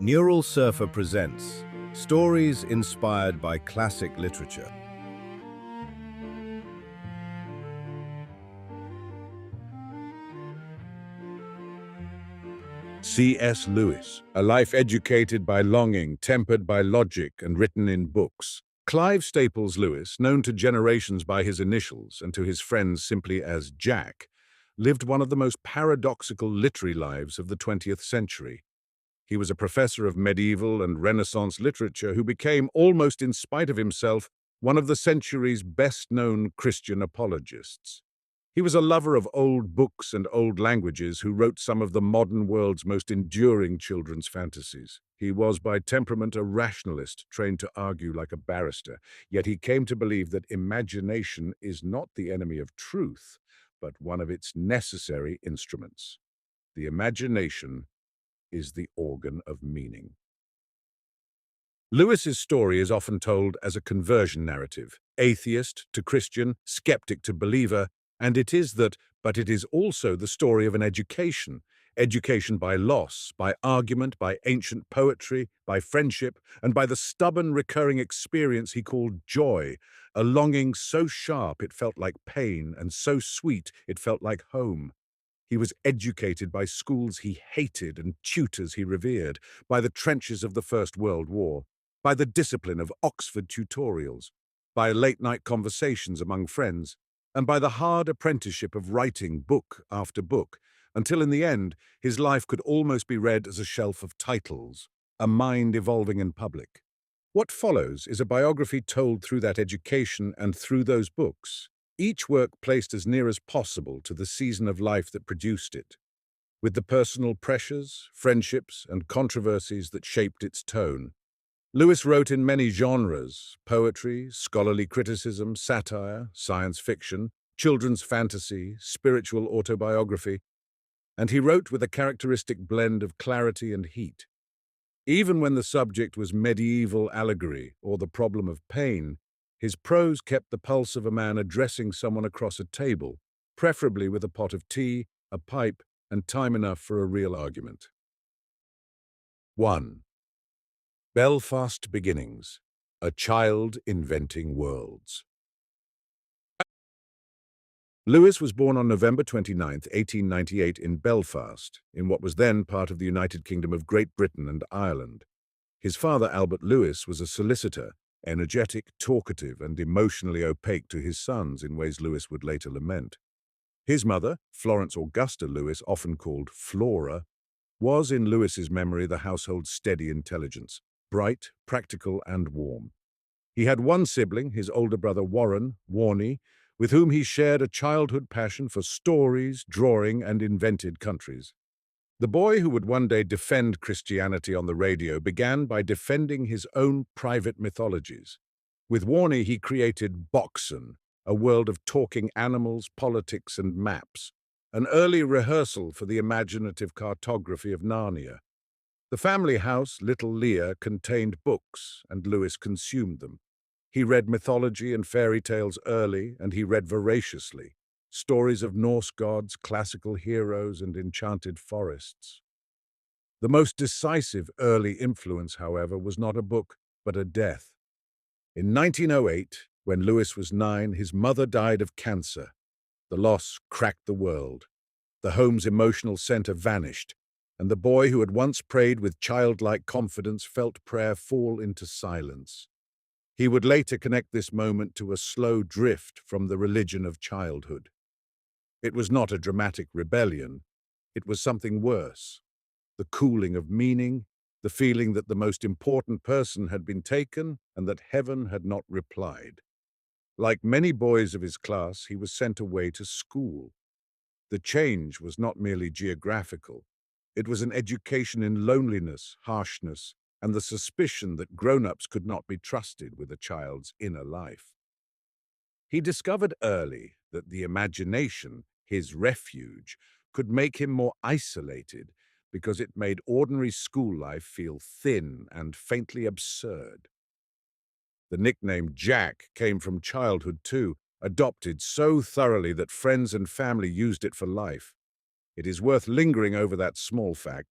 Neural Surfer presents stories inspired by classic literature. C.S. Lewis, a life educated by longing, tempered by logic, and written in books. Clive Staples Lewis, known to generations by his initials and to his friends simply as Jack, lived one of the most paradoxical literary lives of the 20th century. He was a professor of medieval and Renaissance literature who became, almost in spite of himself, one of the century's best-known Christian apologists. He was a lover of old books and old languages who wrote some of the modern world's most enduring children's fantasies. He was by temperament a rationalist, trained to argue like a barrister, yet he came to believe that imagination is not the enemy of truth, but one of its necessary instruments. The imagination is the organ of meaning. Lewis's story is often told as a conversion narrative, atheist to Christian, skeptic to believer, and it is that, but it is also the story of an education by loss, by argument, by ancient poetry, by friendship, and by the stubborn recurring experience he called joy, a longing so sharp it felt like pain and so sweet it felt like home. He was educated by schools he hated and tutors he revered, by the trenches of the First World War, by the discipline of Oxford tutorials, by late-night conversations among friends, and by the hard apprenticeship of writing book after book, until in the end his life could almost be read as a shelf of titles, a mind evolving in public. What follows is a biography told through that education and through those books, each work placed as near as possible to the season of life that produced it, with the personal pressures, friendships, and controversies that shaped its tone. Lewis wrote in many genres: poetry, scholarly criticism, satire, science fiction, children's fantasy, spiritual autobiography, and he wrote with a characteristic blend of clarity and heat. Even when the subject was medieval allegory or the problem of pain, his prose kept the pulse of a man addressing someone across a table, preferably with a pot of tea, a pipe, and time enough for a real argument. 1. Belfast Beginnings, a child inventing worlds. Lewis was born on November 29, 1898 in Belfast, in what was then part of the United Kingdom of Great Britain and Ireland. His father, Albert Lewis, was a solicitor, energetic, talkative, and emotionally opaque to his sons in ways Lewis would later lament. His mother, Florence Augusta Lewis, often called Flora, was in Lewis's memory the household's steady intelligence, bright, practical, and warm. He had one sibling, his older brother Warren, Warnie, with whom he shared a childhood passion for stories, drawing, and invented countries. The boy who would one day defend Christianity on the radio began by defending his own private mythologies. With Warnie, he created Boxen, a world of talking animals, politics, and maps, an early rehearsal for the imaginative cartography of Narnia. The family house, Little Lear, contained books, and Lewis consumed them. He read mythology and fairy tales early, and he read voraciously. Stories of Norse gods, classical heroes, and enchanted forests. The most decisive early influence, however, was not a book, but a death. In 1908, when Lewis was 9, his mother died of cancer. The loss cracked the world. The home's emotional center vanished, and the boy who had once prayed with childlike confidence felt prayer fall into silence. He would later connect this moment to a slow drift from the religion of childhood. It was not a dramatic rebellion. It was something worse. The cooling of meaning, the feeling that the most important person had been taken and that heaven had not replied. Like many boys of his class, he was sent away to school. The change was not merely geographical. It was an education in loneliness, harshness, and the suspicion that grown-ups could not be trusted with a child's inner life. He discovered early that the imagination, his refuge, could make him more isolated because it made ordinary school life feel thin and faintly absurd. The nickname Jack came from childhood too, adopted so thoroughly that friends and family used it for life. It is worth lingering over that small fact.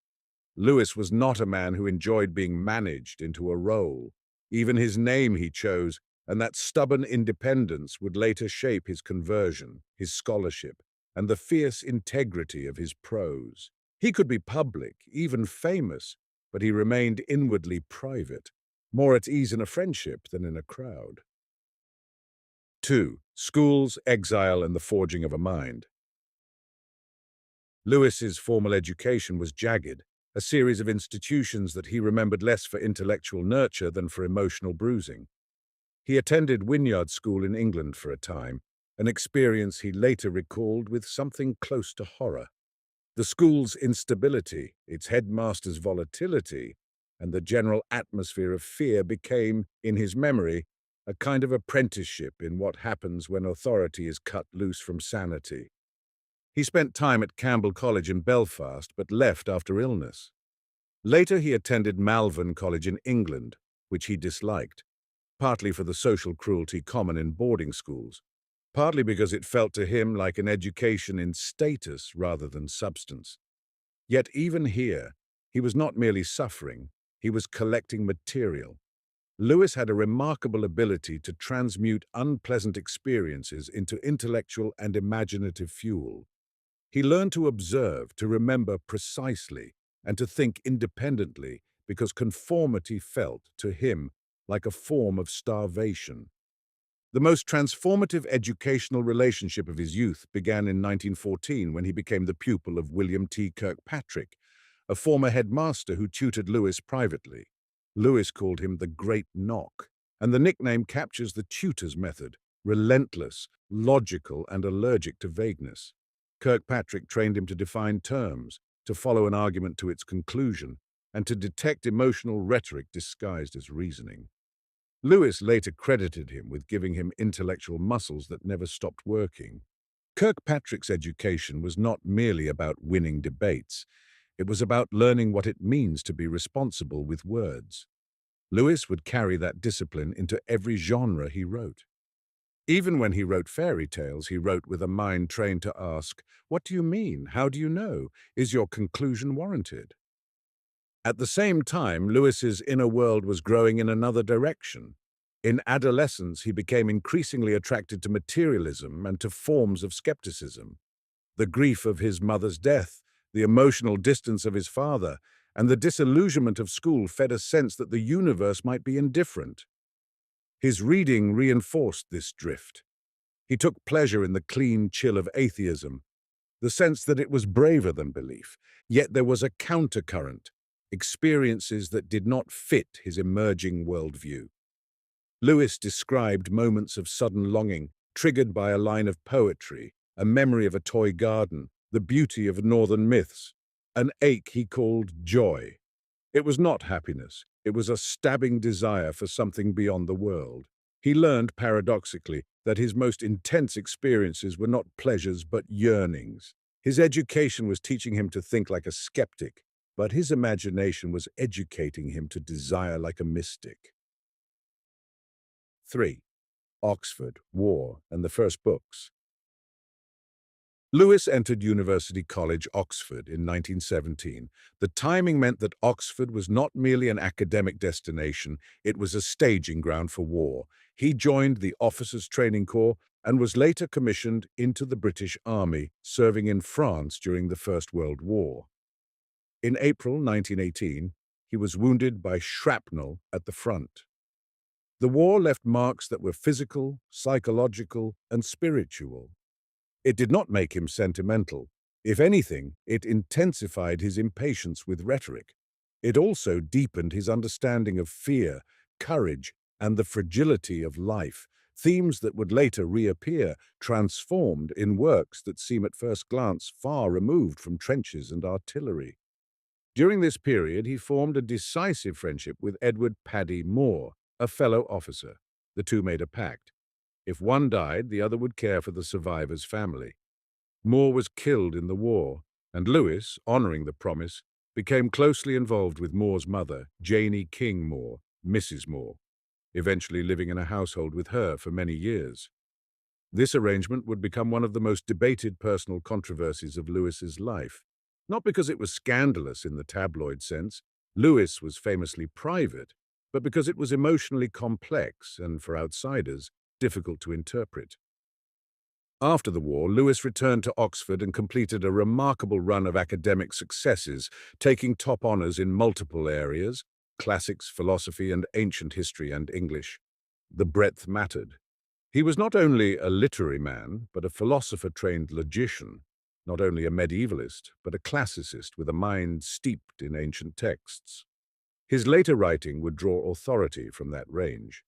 Lewis was not a man who enjoyed being managed into a role. Even his name he chose, and that stubborn independence would later shape his conversion, his scholarship, and the fierce integrity of his prose. He could be public, even famous, but he remained inwardly private, more at ease in a friendship than in a crowd. 2. Schools, exile, and the forging of a mind. Lewis's formal education was jagged, a series of institutions that he remembered less for intellectual nurture than for emotional bruising. He attended Wynyard School in England for a time, an experience he later recalled with something close to horror. The school's instability, its headmaster's volatility, and the general atmosphere of fear became, in his memory, a kind of apprenticeship in what happens when authority is cut loose from sanity. He spent time at Campbell College in Belfast, but left after illness. Later he attended Malvern College in England, which he disliked, partly for the social cruelty common in boarding schools, partly because it felt to him like an education in status rather than substance. Yet even here, he was not merely suffering, he was collecting material. Lewis had a remarkable ability to transmute unpleasant experiences into intellectual and imaginative fuel. He learned to observe, to remember precisely, and to think independently because conformity felt, to him, like a form of starvation. The most transformative educational relationship of his youth began in 1914 when he became the pupil of William T. Kirkpatrick, a former headmaster who tutored Lewis privately. Lewis called him the Great Knock, and the nickname captures the tutor's method, relentless, logical, and allergic to vagueness. Kirkpatrick trained him to define terms, to follow an argument to its conclusion, and to detect emotional rhetoric disguised as reasoning. Lewis later credited him with giving him intellectual muscles that never stopped working. Kirkpatrick's education was not merely about winning debates. It was about learning what it means to be responsible with words. Lewis would carry that discipline into every genre he wrote. Even when he wrote fairy tales, he wrote with a mind trained to ask, "What do you mean? How do you know? Is your conclusion warranted?" At the same time, Lewis's inner world was growing in another direction. In adolescence, he became increasingly attracted to materialism and to forms of skepticism. The grief of his mother's death, the emotional distance of his father, and the disillusionment of school fed a sense that the universe might be indifferent. His reading reinforced this drift. He took pleasure in the clean chill of atheism, the sense that it was braver than belief, yet there was a countercurrent, experiences that did not fit his emerging worldview. Lewis described moments of sudden longing, triggered by a line of poetry, a memory of a toy garden, the beauty of northern myths, an ache he called joy. It was not happiness, it was a stabbing desire for something beyond the world. He learned, paradoxically, that his most intense experiences were not pleasures but yearnings. His education was teaching him to think like a skeptic, but his imagination was educating him to desire like a mystic. 3. Oxford, War, and the First Books. Lewis entered University College, Oxford, in 1917. The timing meant that Oxford was not merely an academic destination, it was a staging ground for war. He joined the Officers' Training Corps and was later commissioned into the British Army, serving in France during the First World War. In April 1918, he was wounded by shrapnel at the front. The war left marks that were physical, psychological, and spiritual. It did not make him sentimental. If anything, it intensified his impatience with rhetoric. It also deepened his understanding of fear, courage, and the fragility of life, themes that would later reappear, transformed in works that seem at first glance far removed from trenches and artillery. During this period, he formed a decisive friendship with Edward Paddy Moore, a fellow officer. The two made a pact. If one died, the other would care for the survivor's family. Moore was killed in the war, and Lewis, honoring the promise, became closely involved with Moore's mother, Janie King Moore, Mrs. Moore, eventually living in a household with her for many years. This arrangement would become one of the most debated personal controversies of Lewis's life. Not because it was scandalous in the tabloid sense. Lewis was famously private, but because it was emotionally complex and, for outsiders, difficult to interpret. After the war, Lewis returned to Oxford and completed a remarkable run of academic successes, taking top honours in multiple areas: classics, philosophy, and ancient history and English. The breadth mattered. He was not only a literary man, but a philosopher-trained logician, not only a medievalist, but a classicist with a mind steeped in ancient texts. His later writing would draw authority from that range.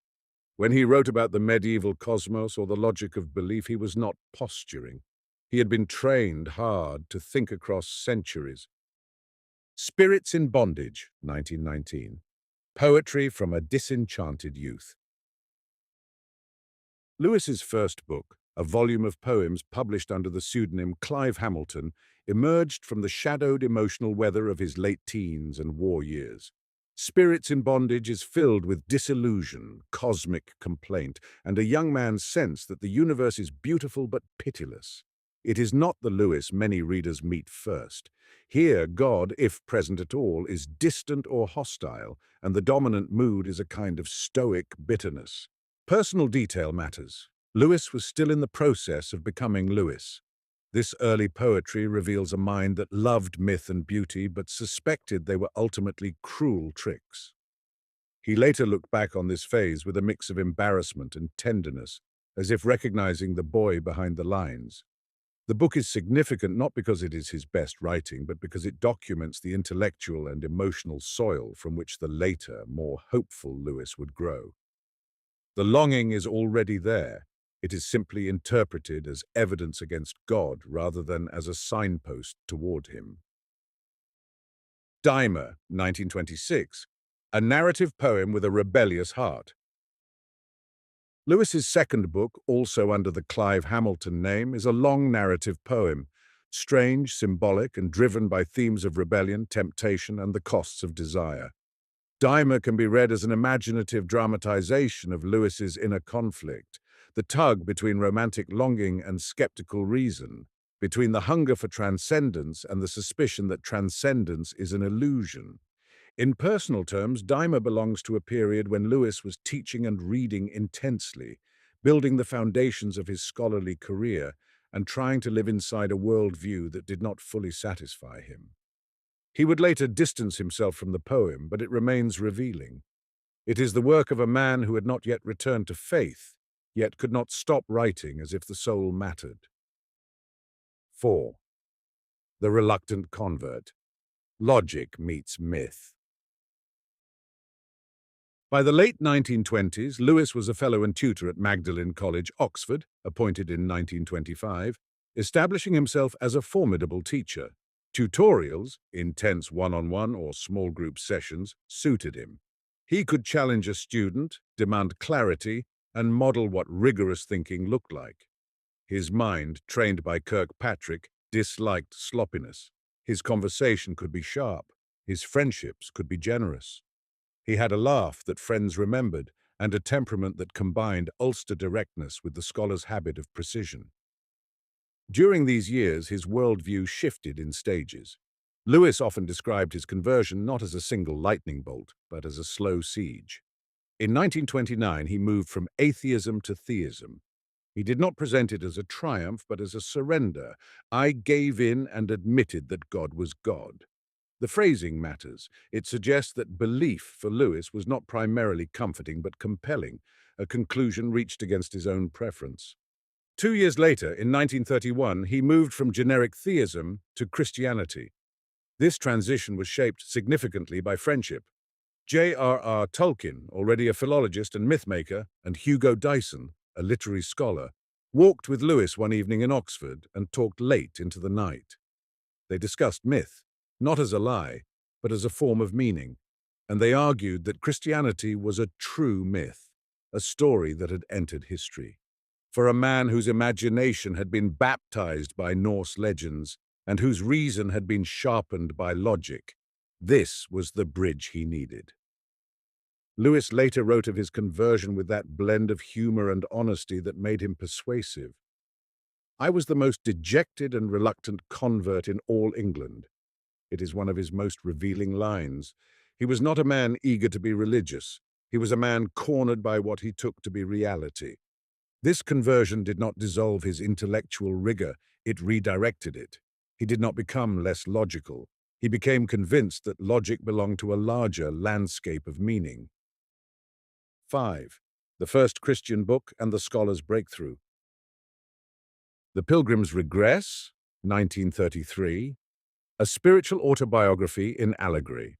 When he wrote about the medieval cosmos or the logic of belief, he was not posturing. He had been trained hard to think across centuries. Spirits in Bondage, 1919. Poetry from a Disenchanted Youth. Lewis's first book, a volume of poems published under the pseudonym Clive Hamilton, emerged from the shadowed emotional weather of his late teens and war years. Spirits in Bondage is filled with disillusion, cosmic complaint, and a young man's sense that the universe is beautiful but pitiless. It is not the Lewis many readers meet first. Here, God, if present at all, is distant or hostile, and the dominant mood is a kind of stoic bitterness. Personal detail matters. Lewis was still in the process of becoming Lewis. This early poetry reveals a mind that loved myth and beauty but suspected they were ultimately cruel tricks. He later looked back on this phase with a mix of embarrassment and tenderness, as if recognizing the boy behind the lines. The book is significant not because it is his best writing, but because it documents the intellectual and emotional soil from which the later, more hopeful Lewis would grow. The longing is already there. It is simply interpreted as evidence against God rather than as a signpost toward him. Dimer, 1926, a narrative poem with a rebellious heart. Lewis's second book, also under the Clive Hamilton name, is a long narrative poem, strange, symbolic, and driven by themes of rebellion, temptation, and the costs of desire. Dimer can be read as an imaginative dramatization of Lewis's inner conflict, the tug between romantic longing and skeptical reason, between the hunger for transcendence and the suspicion that transcendence is an illusion. In personal terms, Dimer belongs to a period when Lewis was teaching and reading intensely, building the foundations of his scholarly career and trying to live inside a worldview that did not fully satisfy him. He would later distance himself from the poem, but it remains revealing. It is the work of a man who had not yet returned to faith, yet could not stop writing as if the soul mattered. 4. The Reluctant Convert. Logic meets myth. By the late 1920s, Lewis was a fellow and tutor at Magdalen College, Oxford, appointed in 1925, establishing himself as a formidable teacher. Tutorials, intense one-on-one or small group sessions, suited him. He could challenge a student, demand clarity, and model what rigorous thinking looked like. His mind, trained by Kirkpatrick, disliked sloppiness. His conversation could be sharp. His friendships could be generous. He had a laugh that friends remembered and a temperament that combined Ulster directness with the scholar's habit of precision. During these years, his worldview shifted in stages. Lewis often described his conversion not as a single lightning bolt, but as a slow siege. In 1929, he moved from atheism to theism. He did not present it as a triumph, but as a surrender. I gave in and admitted that God was God. The phrasing matters. It suggests that belief for Lewis was not primarily comforting but compelling, a conclusion reached against his own preference. 2 years later, in 1931, he moved from generic theism to Christianity. This transition was shaped significantly by friendship. J.R.R. Tolkien, already a philologist and mythmaker, and Hugo Dyson, a literary scholar, walked with Lewis one evening in Oxford and talked late into the night. They discussed myth, not as a lie, but as a form of meaning, and they argued that Christianity was a true myth, a story that had entered history. For a man whose imagination had been baptized by Norse legends and whose reason had been sharpened by logic, this was the bridge he needed. Lewis later wrote of his conversion with that blend of humor and honesty that made him persuasive. I was the most dejected and reluctant convert in all England. It is one of his most revealing lines. He was not a man eager to be religious. He was a man cornered by what he took to be reality. This conversion did not dissolve his intellectual rigor, it redirected it. He did not become less logical. He became convinced that logic belonged to a larger landscape of meaning. 5. The First Christian Book and the Scholar's Breakthrough. The Pilgrim's Regress, 1933, a spiritual autobiography in allegory.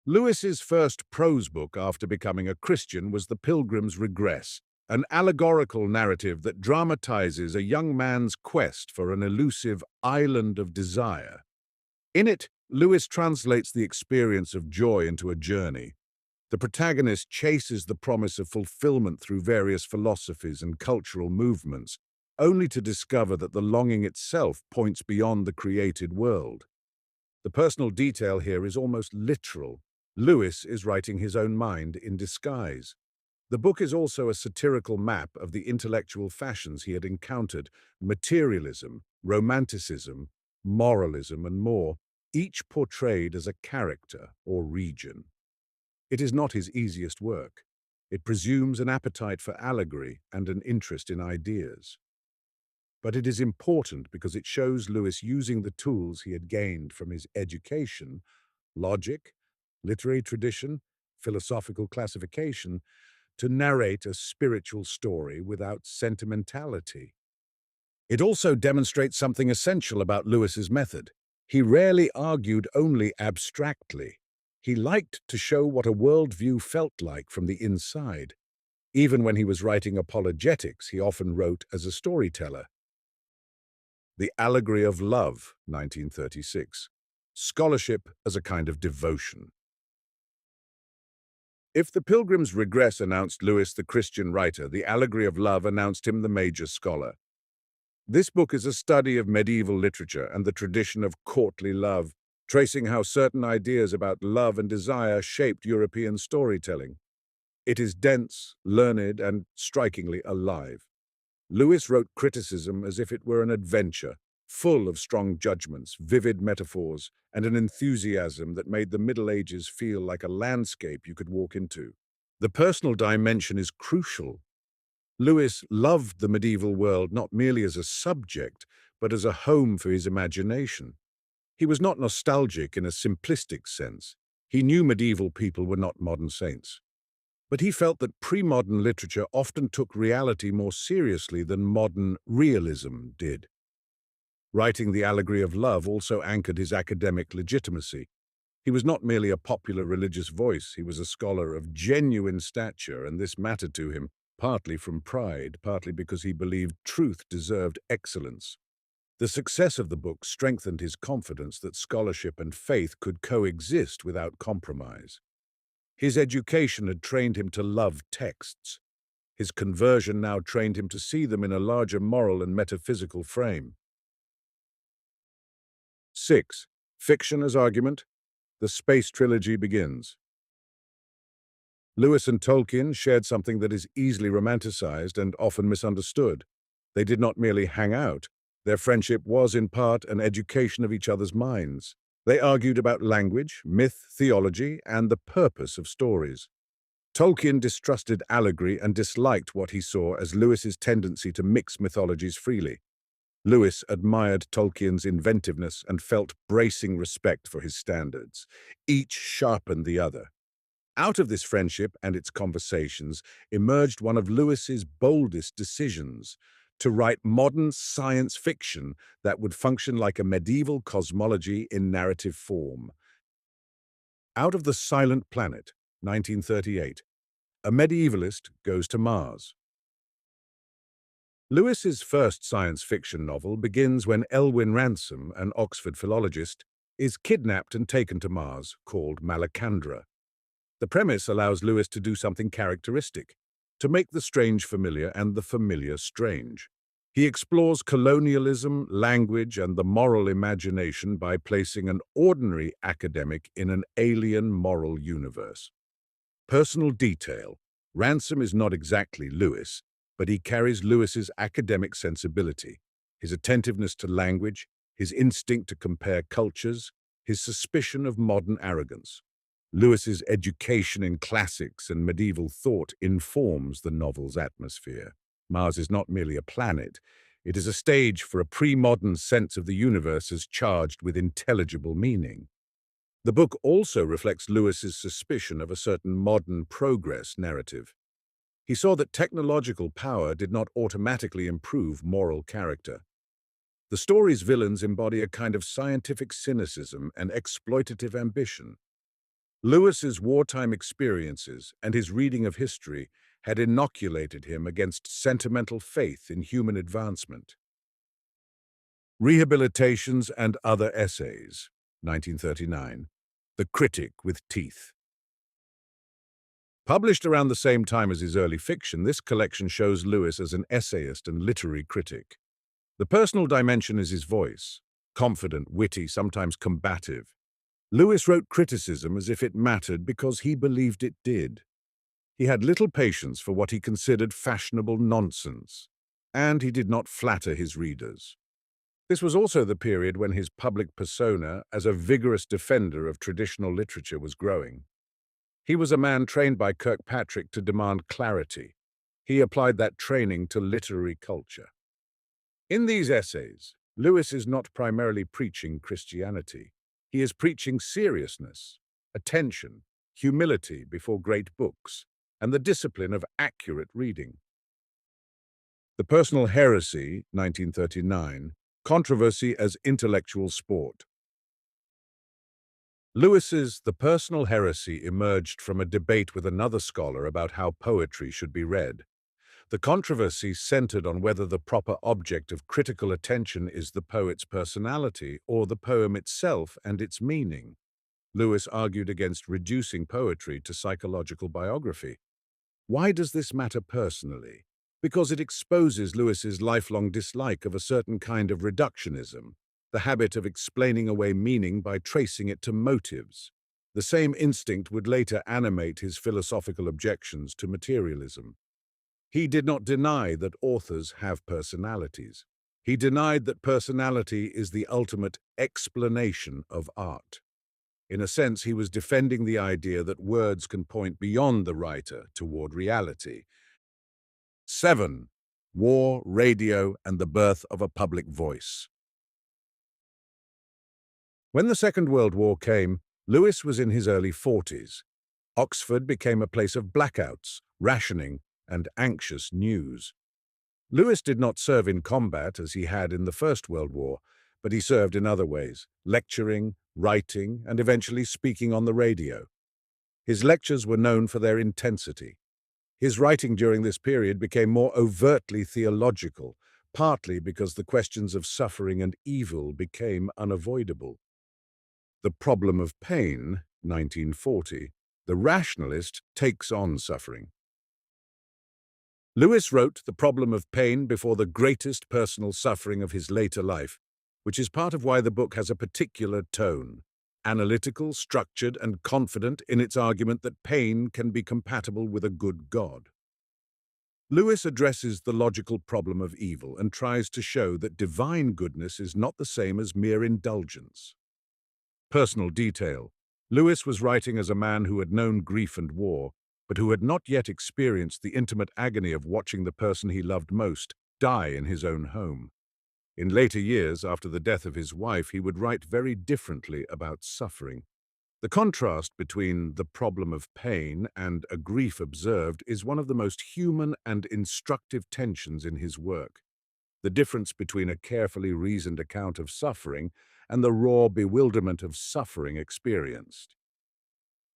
Lewis's first prose book after becoming a Christian was The Pilgrim's Regress, an allegorical narrative that dramatizes a young man's quest for an elusive island of desire. In it, Lewis translates the experience of joy into a journey. The protagonist chases the promise of fulfillment through various philosophies and cultural movements, only to discover that the longing itself points beyond the created world. The personal detail here is almost literal. Lewis is writing his own mind in disguise. The book is also a satirical map of the intellectual fashions he had encountered: materialism, romanticism, moralism, and more, each portrayed as a character or region. It is not his easiest work. It presumes an appetite for allegory and an interest in ideas. But it is important because it shows Lewis using the tools he had gained from his education, logic, literary tradition, philosophical classification, to narrate a spiritual story without sentimentality. It also demonstrates something essential about Lewis's method. He rarely argued only abstractly. He liked to show what a worldview felt like from the inside. Even when he was writing apologetics, he often wrote as a storyteller. The Allegory of Love, 1936. Scholarship as a kind of devotion. If The Pilgrim's Regress announced Lewis the Christian writer, The Allegory of Love announced him the major scholar. This book is a study of medieval literature and the tradition of courtly love, tracing how certain ideas about love and desire shaped European storytelling. It is dense, learned, and strikingly alive. Lewis wrote criticism as if it were an adventure, full of strong judgments, vivid metaphors, and an enthusiasm that made the Middle Ages feel like a landscape you could walk into. The personal dimension is crucial. Lewis loved the medieval world not merely as a subject, but as a home for his imagination. He was not nostalgic in a simplistic sense. He knew medieval people were not modern saints. But he felt that pre-modern literature often took reality more seriously than modern realism did. Writing The Allegory of Love also anchored his academic legitimacy. He was not merely a popular religious voice, he was a scholar of genuine stature, and this mattered to him, partly from pride, partly because he believed truth deserved excellence. The success of the book strengthened his confidence that scholarship and faith could coexist without compromise. His education had trained him to love texts. His conversion now trained him to see them in a larger moral and metaphysical frame. 6. Fiction as argument. The Space Trilogy begins. Lewis and Tolkien shared something that is easily romanticized and often misunderstood. They did not merely hang out. Their friendship was, in part, an education of each other's minds. They argued about language, myth, theology, and the purpose of stories. Tolkien distrusted allegory and disliked what he saw as Lewis's tendency to mix mythologies freely. Lewis admired Tolkien's inventiveness and felt bracing respect for his standards. Each sharpened the other. Out of this friendship and its conversations emerged one of Lewis's boldest decisions: to write modern science fiction that would function like a medieval cosmology in narrative form. Out of the Silent Planet, 1938, a medievalist goes to Mars. Lewis's first science fiction novel begins when Elwyn Ransom, an Oxford philologist, is kidnapped and taken to Mars, called Malacandra. The premise allows Lewis to do something characteristic: to make the strange familiar and the familiar strange. He explores colonialism, language, and the moral imagination by placing an ordinary academic in an alien moral universe. Personal detail. Ransom is not exactly Lewis, but he carries Lewis's academic sensibility. His attentiveness to language, his instinct to compare cultures, his suspicion of modern arrogance. Lewis's education in classics and medieval thought informs the novel's atmosphere. Mars is not merely a planet, it is a stage for a pre-modern sense of the universe as charged with intelligible meaning. The book also reflects Lewis's suspicion of a certain modern progress narrative. He saw that technological power did not automatically improve moral character. The story's villains embody a kind of scientific cynicism and exploitative ambition. Lewis's wartime experiences and his reading of history had inoculated him against sentimental faith in human advancement. Rehabilitations and Other Essays, 1939. The Critic with Teeth. Published around the same time as his early fiction, this collection shows Lewis as an essayist and literary critic. The personal dimension is his voice, confident, witty, sometimes combative. Lewis wrote criticism as if it mattered because he believed it did. He had little patience for what he considered fashionable nonsense, and he did not flatter his readers. This was also the period when his public persona as a vigorous defender of traditional literature was growing. He was a man trained by Kirkpatrick to demand clarity. He applied that training to literary culture. In these essays, Lewis is not primarily preaching Christianity. He is preaching seriousness, attention, humility before great books, and the discipline of accurate reading. The Personal Heresy, 1939, Controversy as Intellectual Sport. Lewis's The Personal Heresy emerged from a debate with another scholar about how poetry should be read. The controversy centered on whether the proper object of critical attention is the poet's personality or the poem itself and its meaning. Lewis argued against reducing poetry to psychological biography. Why does this matter personally? Because it exposes Lewis's lifelong dislike of a certain kind of reductionism, the habit of explaining away meaning by tracing it to motives. The same instinct would later animate his philosophical objections to materialism. He did not deny that authors have personalities. He denied that personality is the ultimate explanation of art. In a sense, he was defending the idea that words can point beyond the writer toward reality. 7. War, Radio, and the Birth of a Public Voice. When the Second World War came, Lewis was in his early 40s. Oxford became a place of blackouts, rationing, and anxious news. Lewis did not serve in combat as he had in the First World War, but he served in other ways, lecturing, writing, and eventually speaking on the radio. His lectures were known for their intensity. His writing during this period became more overtly theological, partly because the questions of suffering and evil became unavoidable. The Problem of Pain, 1940, the rationalist takes on suffering. Lewis wrote The Problem of Pain before the greatest personal suffering of his later life, which is part of why the book has a particular tone, analytical, structured, and confident in its argument that pain can be compatible with a good God. Lewis addresses the logical problem of evil and tries to show that divine goodness is not the same as mere indulgence. Personal detail. Lewis was writing as a man who had known grief and war, but who had not yet experienced the intimate agony of watching the person he loved most die in his own home. In later years, after the death of his wife, he would write very differently about suffering. The contrast between The Problem of Pain and A Grief Observed is one of the most human and instructive tensions in his work. The difference between a carefully reasoned account of suffering and the raw bewilderment of suffering experienced.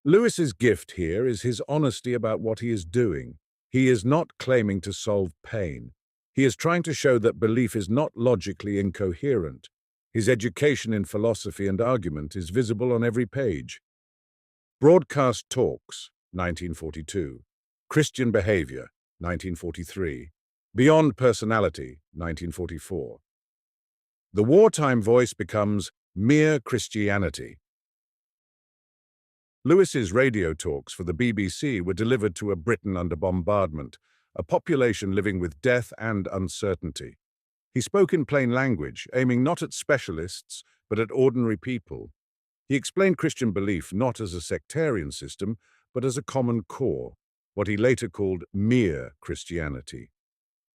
Lewis's gift here is his honesty about what he is doing. He is not claiming to solve pain. He is trying to show that belief is not logically incoherent. His education in philosophy and argument is visible on every page. Broadcast Talks, 1942. Christian Behavior, 1943. Beyond Personality, 1944. The wartime voice becomes Mere Christianity. Lewis's radio talks for the BBC were delivered to a Britain under bombardment, a population living with death and uncertainty. He spoke in plain language, aiming not at specialists, but at ordinary people. He explained Christian belief not as a sectarian system, but as a common core, what he later called mere Christianity.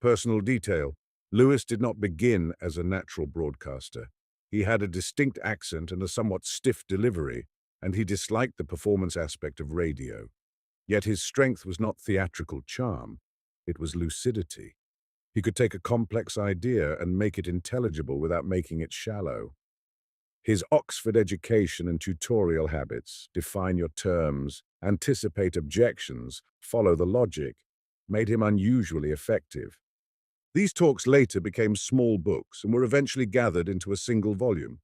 Personal detail: Lewis did not begin as a natural broadcaster. He had a distinct accent and a somewhat stiff delivery, and he disliked the performance aspect of radio. Yet his strength was not theatrical charm, it was lucidity. He could take a complex idea and make it intelligible without making it shallow. His Oxford education and tutorial habits, define your terms, anticipate objections, follow the logic, made him unusually effective. These talks later became small books and were eventually gathered into a single volume.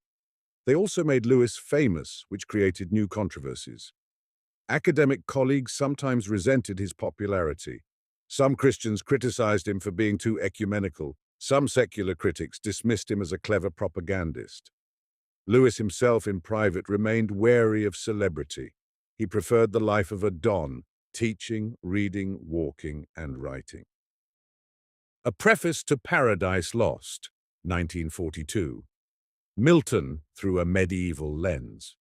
They also made Lewis famous, which created new controversies. Academic colleagues sometimes resented his popularity. Some Christians criticized him for being too ecumenical. Some secular critics dismissed him as a clever propagandist. Lewis himself in private remained wary of celebrity. He preferred the life of a don, teaching, reading, walking, and writing. A Preface to Paradise Lost, 1942. Milton through a medieval lens.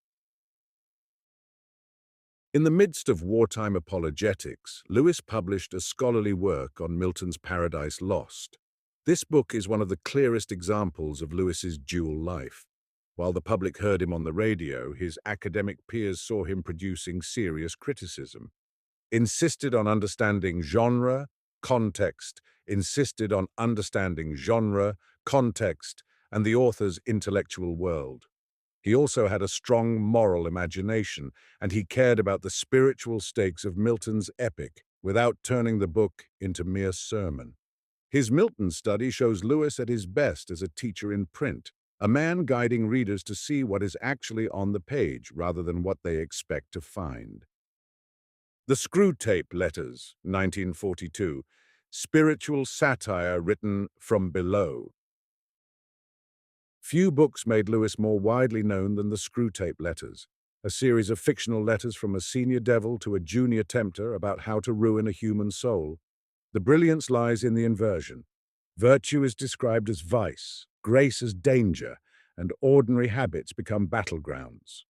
In the midst of wartime apologetics, Lewis published a scholarly work on Milton's Paradise Lost. This book is one of the clearest examples of Lewis's dual life. While the public heard him on the radio, his academic peers saw him producing serious criticism. Insisted on understanding genre, context, and the author's intellectual world. He also had a strong moral imagination, and he cared about the spiritual stakes of Milton's epic without turning the book into mere sermon. His Milton study shows Lewis at his best as a teacher in print, a man guiding readers to see what is actually on the page rather than what they expect to find. The Screwtape Letters, 1942, spiritual satire written from below. Few books made Lewis more widely known than the Screwtape Letters, a series of fictional letters from a senior devil to a junior tempter about how to ruin a human soul. The brilliance lies in the inversion. Virtue is described as vice, grace as danger, and ordinary habits become battlegrounds.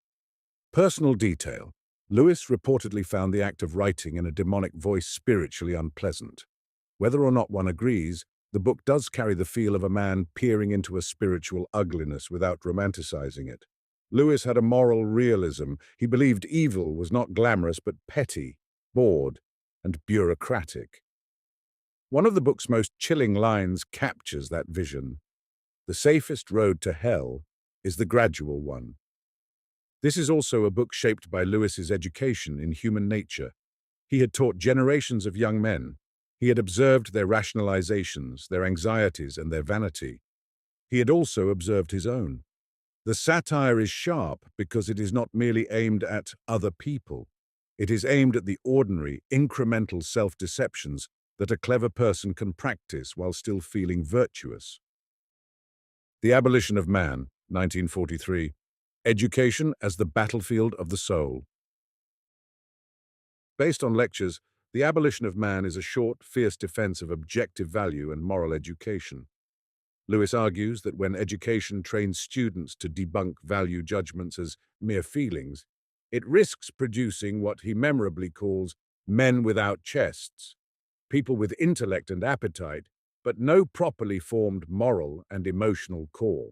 Personal detail: Lewis reportedly found the act of writing in a demonic voice spiritually unpleasant. Whether or not one agrees, the book does carry the feel of a man peering into a spiritual ugliness without romanticizing it. Lewis had a moral realism. He believed evil was not glamorous but petty, bored, and bureaucratic. One of the book's most chilling lines captures that vision. The safest road to hell is the gradual one. This is also a book shaped by Lewis's education in human nature. He had taught generations of young men. He had observed their rationalizations, their anxieties, and their vanity. He had also observed his own. The satire is sharp because it is not merely aimed at other people. It is aimed at the ordinary, incremental self-deceptions that a clever person can practice while still feeling virtuous. The Abolition of Man, 1943. Education as the Battlefield of the Soul. Based on lectures, The Abolition of Man is a short, fierce defense of objective value and moral education. Lewis argues that when education trains students to debunk value judgments as mere feelings, it risks producing what he memorably calls men without chests, people with intellect and appetite, but no properly formed moral and emotional core.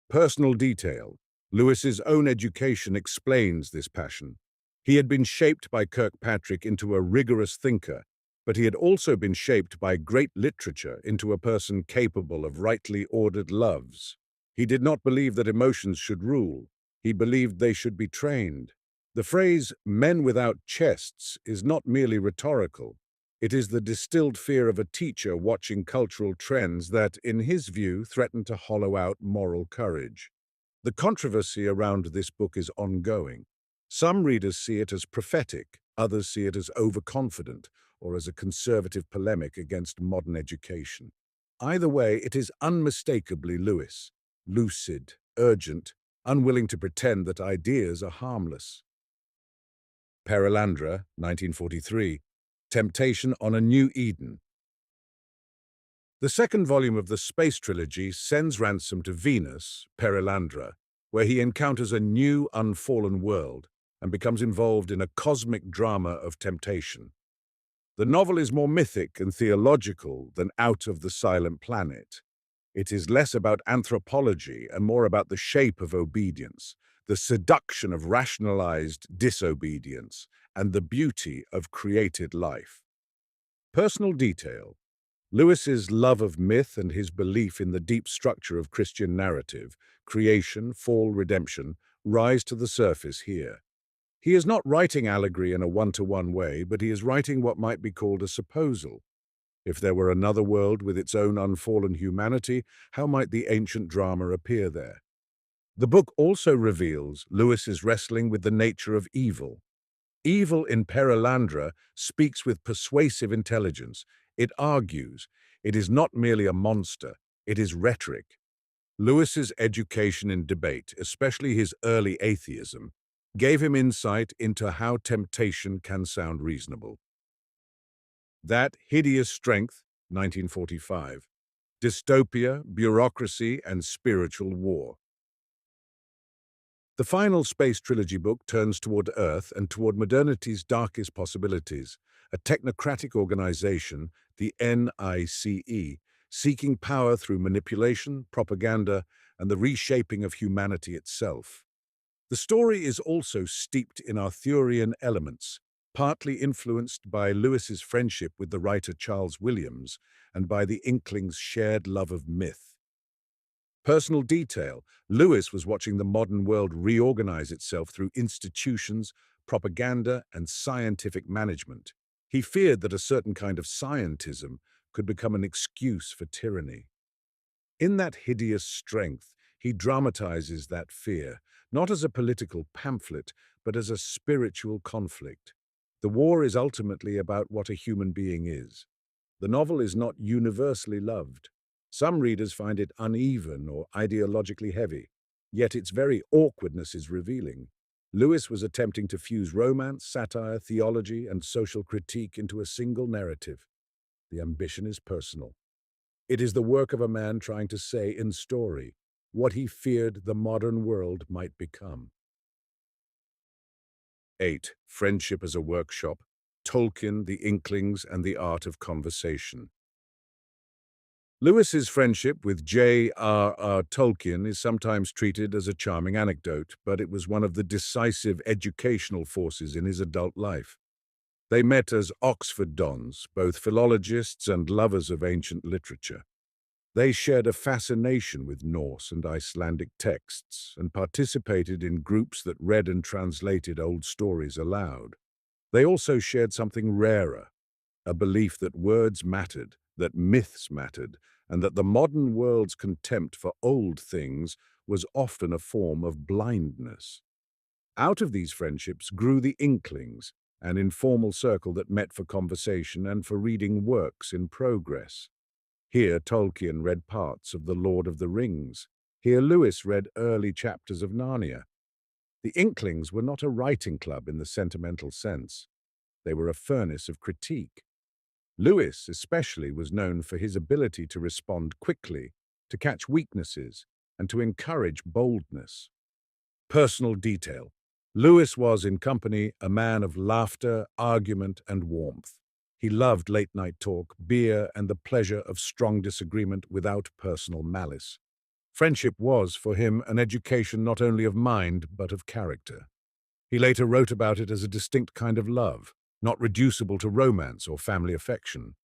Personal detail: Lewis's own education explains this passion. He had been shaped by Kirkpatrick into a rigorous thinker, but he had also been shaped by great literature into a person capable of rightly ordered loves. He did not believe that emotions should rule. He believed they should be trained. The phrase "men without chests" is not merely rhetorical. It is the distilled fear of a teacher watching cultural trends that, in his view, threaten to hollow out moral courage. The controversy around this book is ongoing. Some readers see it as prophetic, others see it as overconfident, or as a conservative polemic against modern education. Either way, it is unmistakably Lewis, lucid, urgent, unwilling to pretend that ideas are harmless. Perelandra, 1943. Temptation on a New Eden. The second volume of the Space Trilogy sends Ransom to Venus, Perilandra, where he encounters a new, unfallen world and becomes involved in a cosmic drama of temptation. The novel is more mythic and theological than Out of the Silent Planet. It is less about anthropology and more about the shape of obedience, the seduction of rationalized disobedience, and the beauty of created life. Personal detail. Lewis's love of myth and his belief in the deep structure of Christian narrative, creation, fall, redemption, rise to the surface here. He is not writing allegory in a one-to-one way, but he is writing what might be called a supposal. If there were another world with its own unfallen humanity, how might the ancient drama appear there? The book also reveals Lewis's wrestling with the nature of evil. Evil in Perilandra speaks with persuasive intelligence. It argues. It is not merely a monster, it is rhetoric. Lewis's education in debate, especially his early atheism, gave him insight into how temptation can sound reasonable. That Hideous Strength, 1945. Dystopia, Bureaucracy, and Spiritual War. The final Space Trilogy book turns toward Earth and toward modernity's darkest possibilities, a technocratic organization, the NICE, seeking power through manipulation, propaganda, and the reshaping of humanity itself. The story is also steeped in Arthurian elements, partly influenced by Lewis's friendship with the writer Charles Williams and by the Inklings' shared love of myth. Personal detail. Lewis was watching the modern world reorganize itself through institutions, propaganda, and scientific management. He feared that a certain kind of scientism could become an excuse for tyranny. In That Hideous Strength, he dramatizes that fear, not as a political pamphlet, but as a spiritual conflict. The war is ultimately about what a human being is. The novel is not universally loved. Some readers find it uneven or ideologically heavy, yet its very awkwardness is revealing. Lewis was attempting to fuse romance, satire, theology, and social critique into a single narrative. The ambition is personal. It is the work of a man trying to say in story what he feared the modern world might become. 8. Friendship as a Workshop. Tolkien, the Inklings, and the Art of Conversation. Lewis's friendship with J.R.R. Tolkien is sometimes treated as a charming anecdote, but it was one of the decisive educational forces in his adult life. They met as Oxford dons, both philologists and lovers of ancient literature. They shared a fascination with Norse and Icelandic texts and participated in groups that read and translated old stories aloud. They also shared something rarer, a belief that words mattered, that myths mattered, and that the modern world's contempt for old things was often a form of blindness. Out of these friendships grew the Inklings, an informal circle that met for conversation and for reading works in progress. Here Tolkien read parts of The Lord of the Rings. Here Lewis read early chapters of Narnia. The Inklings were not a writing club in the sentimental sense. They were a furnace of critique. Lewis, especially, was known for his ability to respond quickly, to catch weaknesses, and to encourage boldness. Personal detail. Lewis was, in company, a man of laughter, argument, and warmth. He loved late-night talk, beer, and the pleasure of strong disagreement without personal malice. Friendship was, for him, an education not only of mind, but of character. He later wrote about it as a distinct kind of love, not reducible to romance or family affection.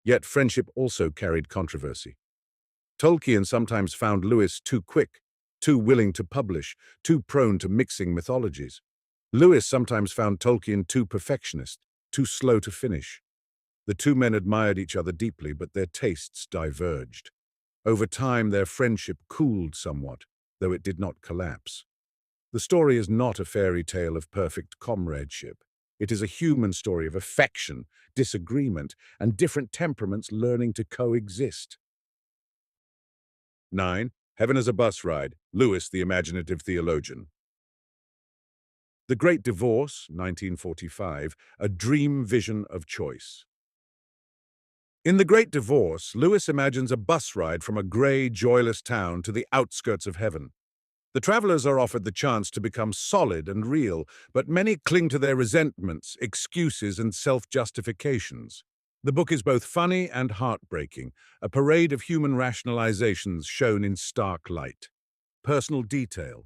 Yet friendship also carried controversy. Tolkien sometimes found Lewis too quick, too willing to publish, too prone to mixing mythologies. Lewis sometimes found Tolkien too perfectionist, too slow to finish. The two men admired each other deeply, but their tastes diverged. Over time, their friendship cooled somewhat, though it did not collapse. The story is not a fairy tale of perfect comradeship. It is a human story of affection, disagreement, and different temperaments learning to coexist. 9. Heaven as a Bus Ride. Lewis, the Imaginative Theologian. The Great Divorce, 1945, a dream vision of choice. In The Great Divorce, Lewis imagines a bus ride from a grey, joyless town to the outskirts of heaven. The travelers are offered the chance to become solid and real, but many cling to their resentments, excuses, and self-justifications. The book is both funny and heartbreaking, a parade of human rationalizations shown in stark light. Personal detail.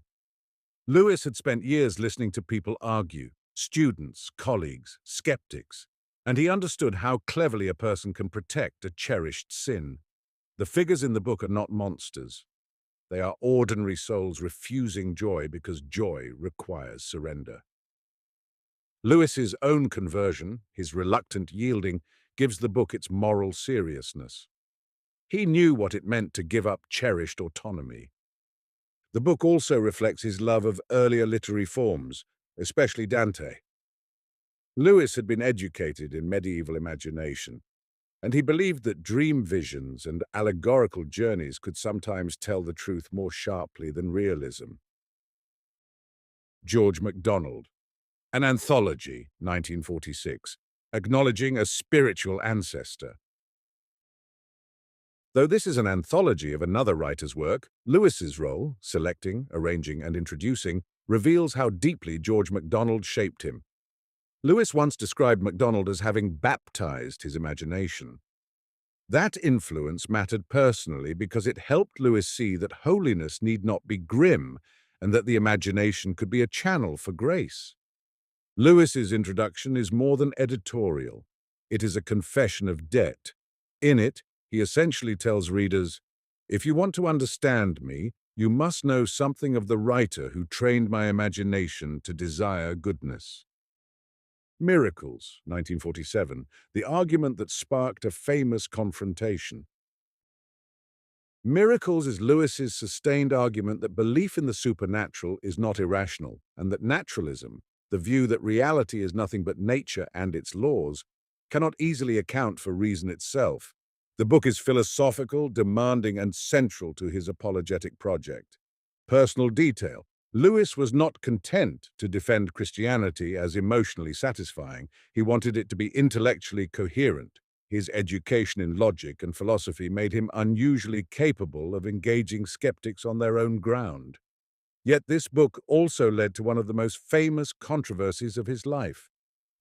Lewis had spent years listening to people argue, students, colleagues, skeptics, and he understood how cleverly a person can protect a cherished sin. The figures in the book are not monsters. They are ordinary souls refusing joy because joy requires surrender. Lewis's own conversion, his reluctant yielding, gives the book its moral seriousness. He knew what it meant to give up cherished autonomy. The book also reflects his love of earlier literary forms, especially Dante. Lewis had been educated in medieval imagination, and he believed that dream visions and allegorical journeys could sometimes tell the truth more sharply than realism. George MacDonald, an anthology, 1946, acknowledging a spiritual ancestor. Though this is an anthology of another writer's work, Lewis's role, selecting, arranging, and introducing, reveals how deeply George MacDonald shaped him. Lewis once described MacDonald as having baptized his imagination. That influence mattered personally because it helped Lewis see that holiness need not be grim and that the imagination could be a channel for grace. Lewis's introduction is more than editorial. It is a confession of debt. In it, he essentially tells readers, "If you want to understand me, you must know something of the writer who trained my imagination to desire goodness." Miracles, 1947, the argument that sparked a famous confrontation. Miracles is Lewis's sustained argument that belief in the supernatural is not irrational, and that naturalism, the view that reality is nothing but nature and its laws, cannot easily account for reason itself. The book is philosophical, demanding, and central to his apologetic project. Personal detail. Lewis was not content to defend Christianity as emotionally satisfying. He wanted it to be intellectually coherent. His education in logic and philosophy made him unusually capable of engaging skeptics on their own ground. Yet this book also led to one of the most famous controversies of his life,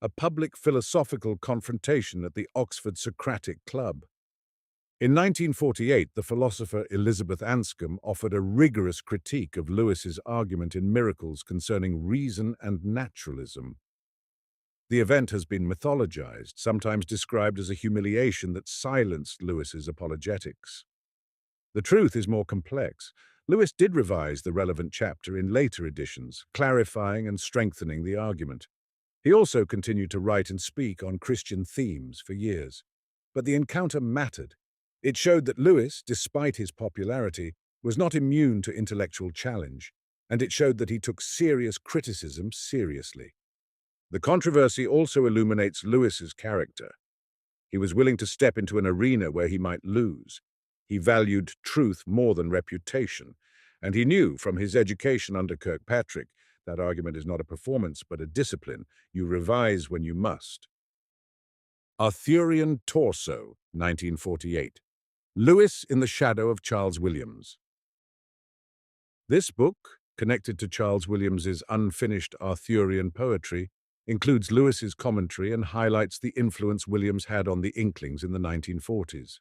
a public philosophical confrontation at the Oxford Socratic Club. In 1948, the philosopher Elizabeth Anscombe offered a rigorous critique of Lewis's argument in Miracles concerning reason and naturalism. The event has been mythologized, sometimes described as a humiliation that silenced Lewis's apologetics. The truth is more complex. Lewis did revise the relevant chapter in later editions, clarifying and strengthening the argument. He also continued to write and speak on Christian themes for years. But the encounter mattered. It showed that Lewis, despite his popularity, was not immune to intellectual challenge, and it showed that he took serious criticism seriously. The controversy also illuminates Lewis's character. He was willing to step into an arena where he might lose. He valued truth more than reputation, and he knew from his education under Kirkpatrick that argument is not a performance but a discipline. You revise when you must. Arthurian Torso, 1948. Lewis in the Shadow of Charles Williams. This book, connected to Charles Williams's unfinished Arthurian poetry, includes Lewis's commentary and highlights the influence Williams had on the Inklings in the 1940s.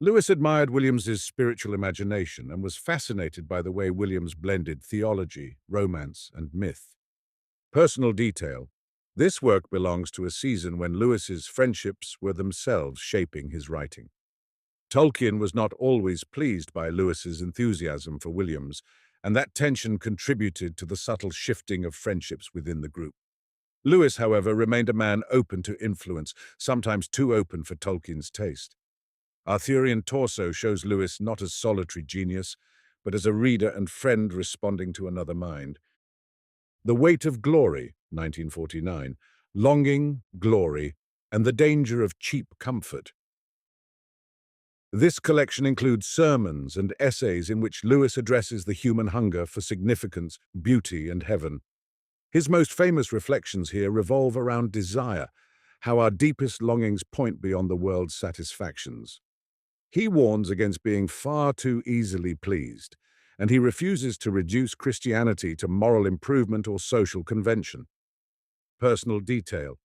Lewis admired Williams's spiritual imagination and was fascinated by the way Williams blended theology, romance, and myth. Personal detail. This work belongs to a season when Lewis's friendships were themselves shaping his writing. Tolkien was not always pleased by Lewis's enthusiasm for Williams, and that tension contributed to the subtle shifting of friendships within the group. Lewis, however, remained a man open to influence, sometimes too open for Tolkien's taste. Arthurian Torso shows Lewis not as solitary genius, but as a reader and friend responding to another mind. The Weight of Glory, 1949, Longing, Glory, and the Danger of Cheap Comfort. This collection includes sermons and essays in which Lewis addresses the human hunger for significance, beauty, and heaven. His most famous reflections here revolve around desire, how our deepest longings point beyond the world's satisfactions. He warns against being far too easily pleased, and he refuses to reduce Christianity to moral improvement or social convention. Personal detail.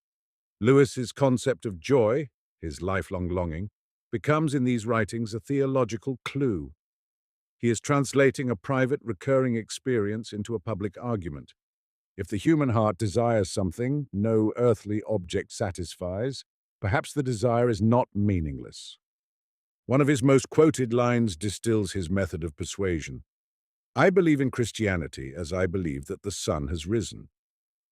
Lewis's concept of joy, his lifelong longing, becomes in these writings a theological clue. He is translating a private, recurring experience into a public argument. If the human heart desires something no earthly object satisfies, perhaps the desire is not meaningless. One of his most quoted lines distills his method of persuasion. I believe in Christianity as I believe that the sun has risen.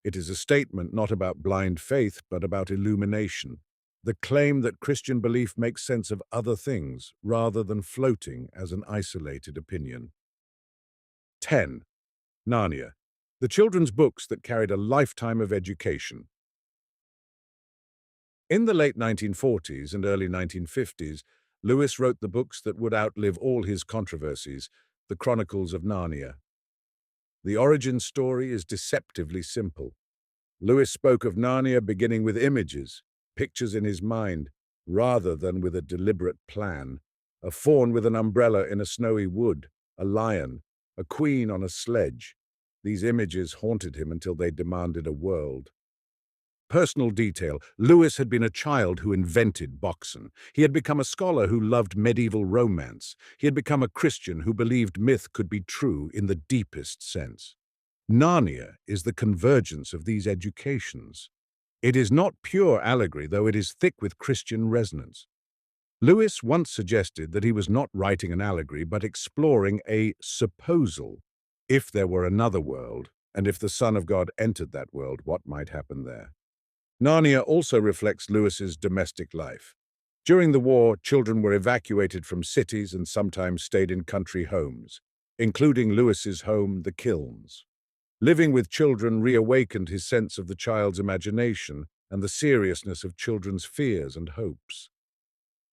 It is a statement not about blind faith, but about illumination. The claim that Christian belief makes sense of other things, rather than floating as an isolated opinion. 10. Narnia, the children's books that carried a lifetime of education. In the late 1940s and early 1950s, Lewis wrote the books that would outlive all his controversies, the Chronicles of Narnia. The origin story is deceptively simple. Lewis spoke of Narnia beginning with images, pictures in his mind, rather than with a deliberate plan. A fawn with an umbrella in a snowy wood, a lion, a queen on a sledge. These images haunted him until they demanded a world. Personal detail. Lewis had been a child who invented boxing. He had become a scholar who loved medieval romance. He had become a Christian who believed myth could be true in the deepest sense. Narnia is the convergence of these educations. It is not pure allegory, though it is thick with Christian resonance. Lewis once suggested that he was not writing an allegory, but exploring a supposal. If there were another world, and if the Son of God entered that world, what might happen there? Narnia also reflects Lewis's domestic life. During the war, children were evacuated from cities and sometimes stayed in country homes, including Lewis's home, the Kilns. Living with children reawakened his sense of the child's imagination and the seriousness of children's fears and hopes.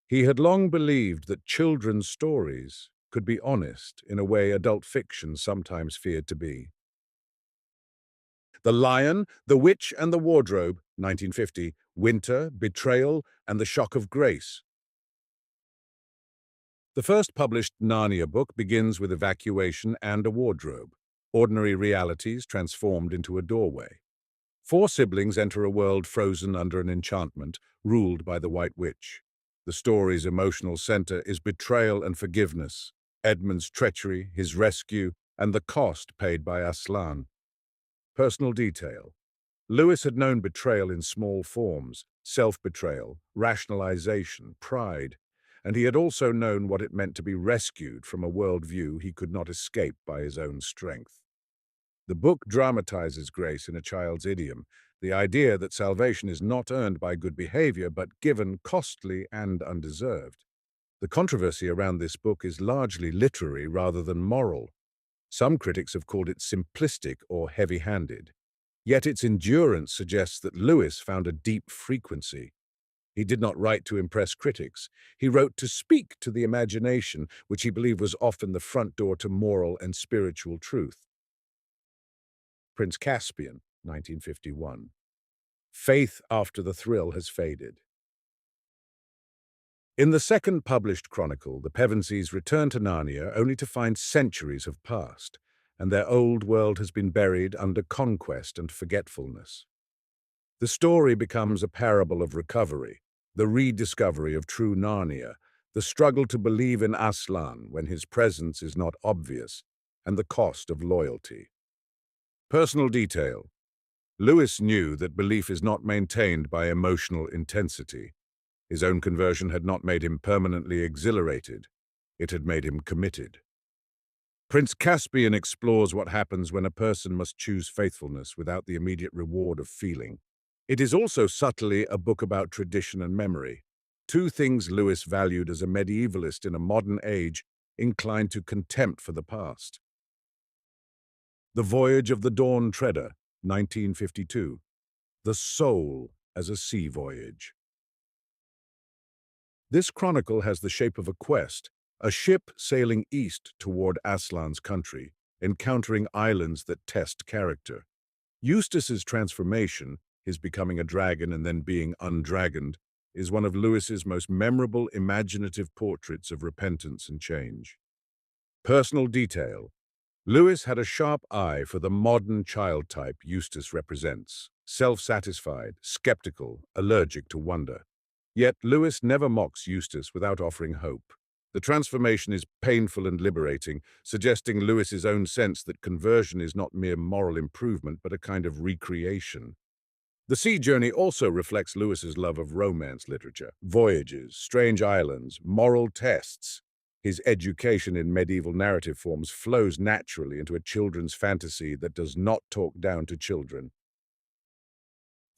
He had long believed that children's stories could be honest in a way adult fiction sometimes feared to be. The Lion, the Witch and the Wardrobe, 1950, Winter, Betrayal, and the Shock of Grace. The first published Narnia book begins with evacuation and a wardrobe, ordinary realities transformed into a doorway. 4 siblings enter a world frozen under an enchantment, ruled by the White Witch. The story's emotional center is betrayal and forgiveness, Edmund's treachery, his rescue, and the cost paid by Aslan. Personal detail. Lewis had known betrayal in small forms, self-betrayal, rationalization, pride, and he had also known what it meant to be rescued from a worldview he could not escape by his own strength. The book dramatizes grace in a child's idiom, the idea that salvation is not earned by good behavior but given costly and undeserved. The controversy around this book is largely literary rather than moral. Some critics have called it simplistic or heavy-handed. Yet its endurance suggests that Lewis found a deep frequency. He did not write to impress critics. He wrote to speak to the imagination, which he believed was often the front door to moral and spiritual truth. Prince Caspian, 1951. Faith after the thrill has faded. In the second published chronicle, the Pevensies return to Narnia only to find centuries have passed, and their old world has been buried under conquest and forgetfulness. The story becomes a parable of recovery, the rediscovery of true Narnia, the struggle to believe in Aslan when his presence is not obvious, and the cost of loyalty. Personal detail. Lewis knew that belief is not maintained by emotional intensity. His own conversion had not made him permanently exhilarated. It had made him committed. Prince Caspian explores what happens when a person must choose faithfulness without the immediate reward of feeling. It is also subtly a book about tradition and memory, 2 things Lewis valued as a medievalist in a modern age inclined to contempt for the past. The Voyage of the Dawn Treader, 1952. The Soul as a Sea Voyage. This chronicle has the shape of a quest, a ship sailing east toward Aslan's country, encountering islands that test character. Eustace's transformation, his becoming a dragon and then being undragoned, is one of Lewis's most memorable imaginative portraits of repentance and change. Personal detail. Lewis had a sharp eye for the modern child type Eustace represents, self-satisfied, skeptical, allergic to wonder. Yet Lewis never mocks Eustace without offering hope. The transformation is painful and liberating, suggesting Lewis's own sense that conversion is not mere moral improvement but a kind of recreation. The Sea Journey also reflects Lewis's love of romance literature, voyages, strange islands, moral tests. His education in medieval narrative forms flows naturally into a children's fantasy that does not talk down to children.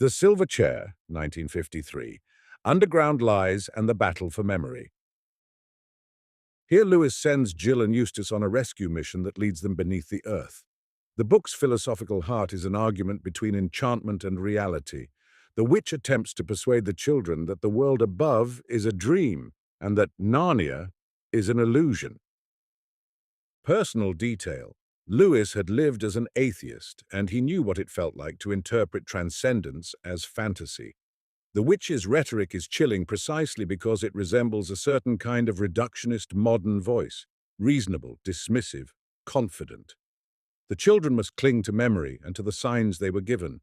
The Silver Chair, 1953, Underground Lies and the Battle for Memory. Here Lewis sends Jill and Eustace on a rescue mission that leads them beneath the earth. The book's philosophical heart is an argument between enchantment and reality. The witch attempts to persuade the children that the world above is a dream and that Narnia is an illusion. Personal detail. Lewis had lived as an atheist, and he knew what it felt like to interpret transcendence as fantasy. The witch's rhetoric is chilling precisely because it resembles a certain kind of reductionist modern voice, reasonable, dismissive, confident. The children must cling to memory and to the signs they were given.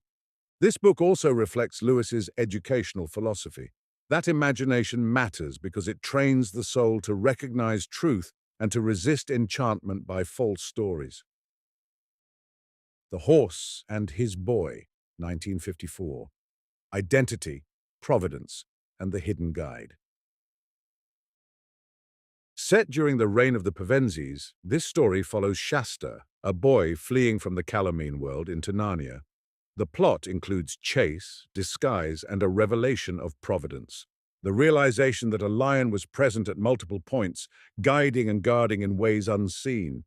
This book also reflects Lewis's educational philosophy. That imagination matters because it trains the soul to recognize truth and to resist enchantment by false stories. The Horse and His Boy, 1954. Identity, Providence, and the Hidden Guide. Set during the reign of the Pevensies, this story follows Shasta, a boy fleeing from the Calormene world into Narnia. The plot includes chase, disguise, and a revelation of providence. The realization that a lion was present at multiple points, guiding and guarding in ways unseen.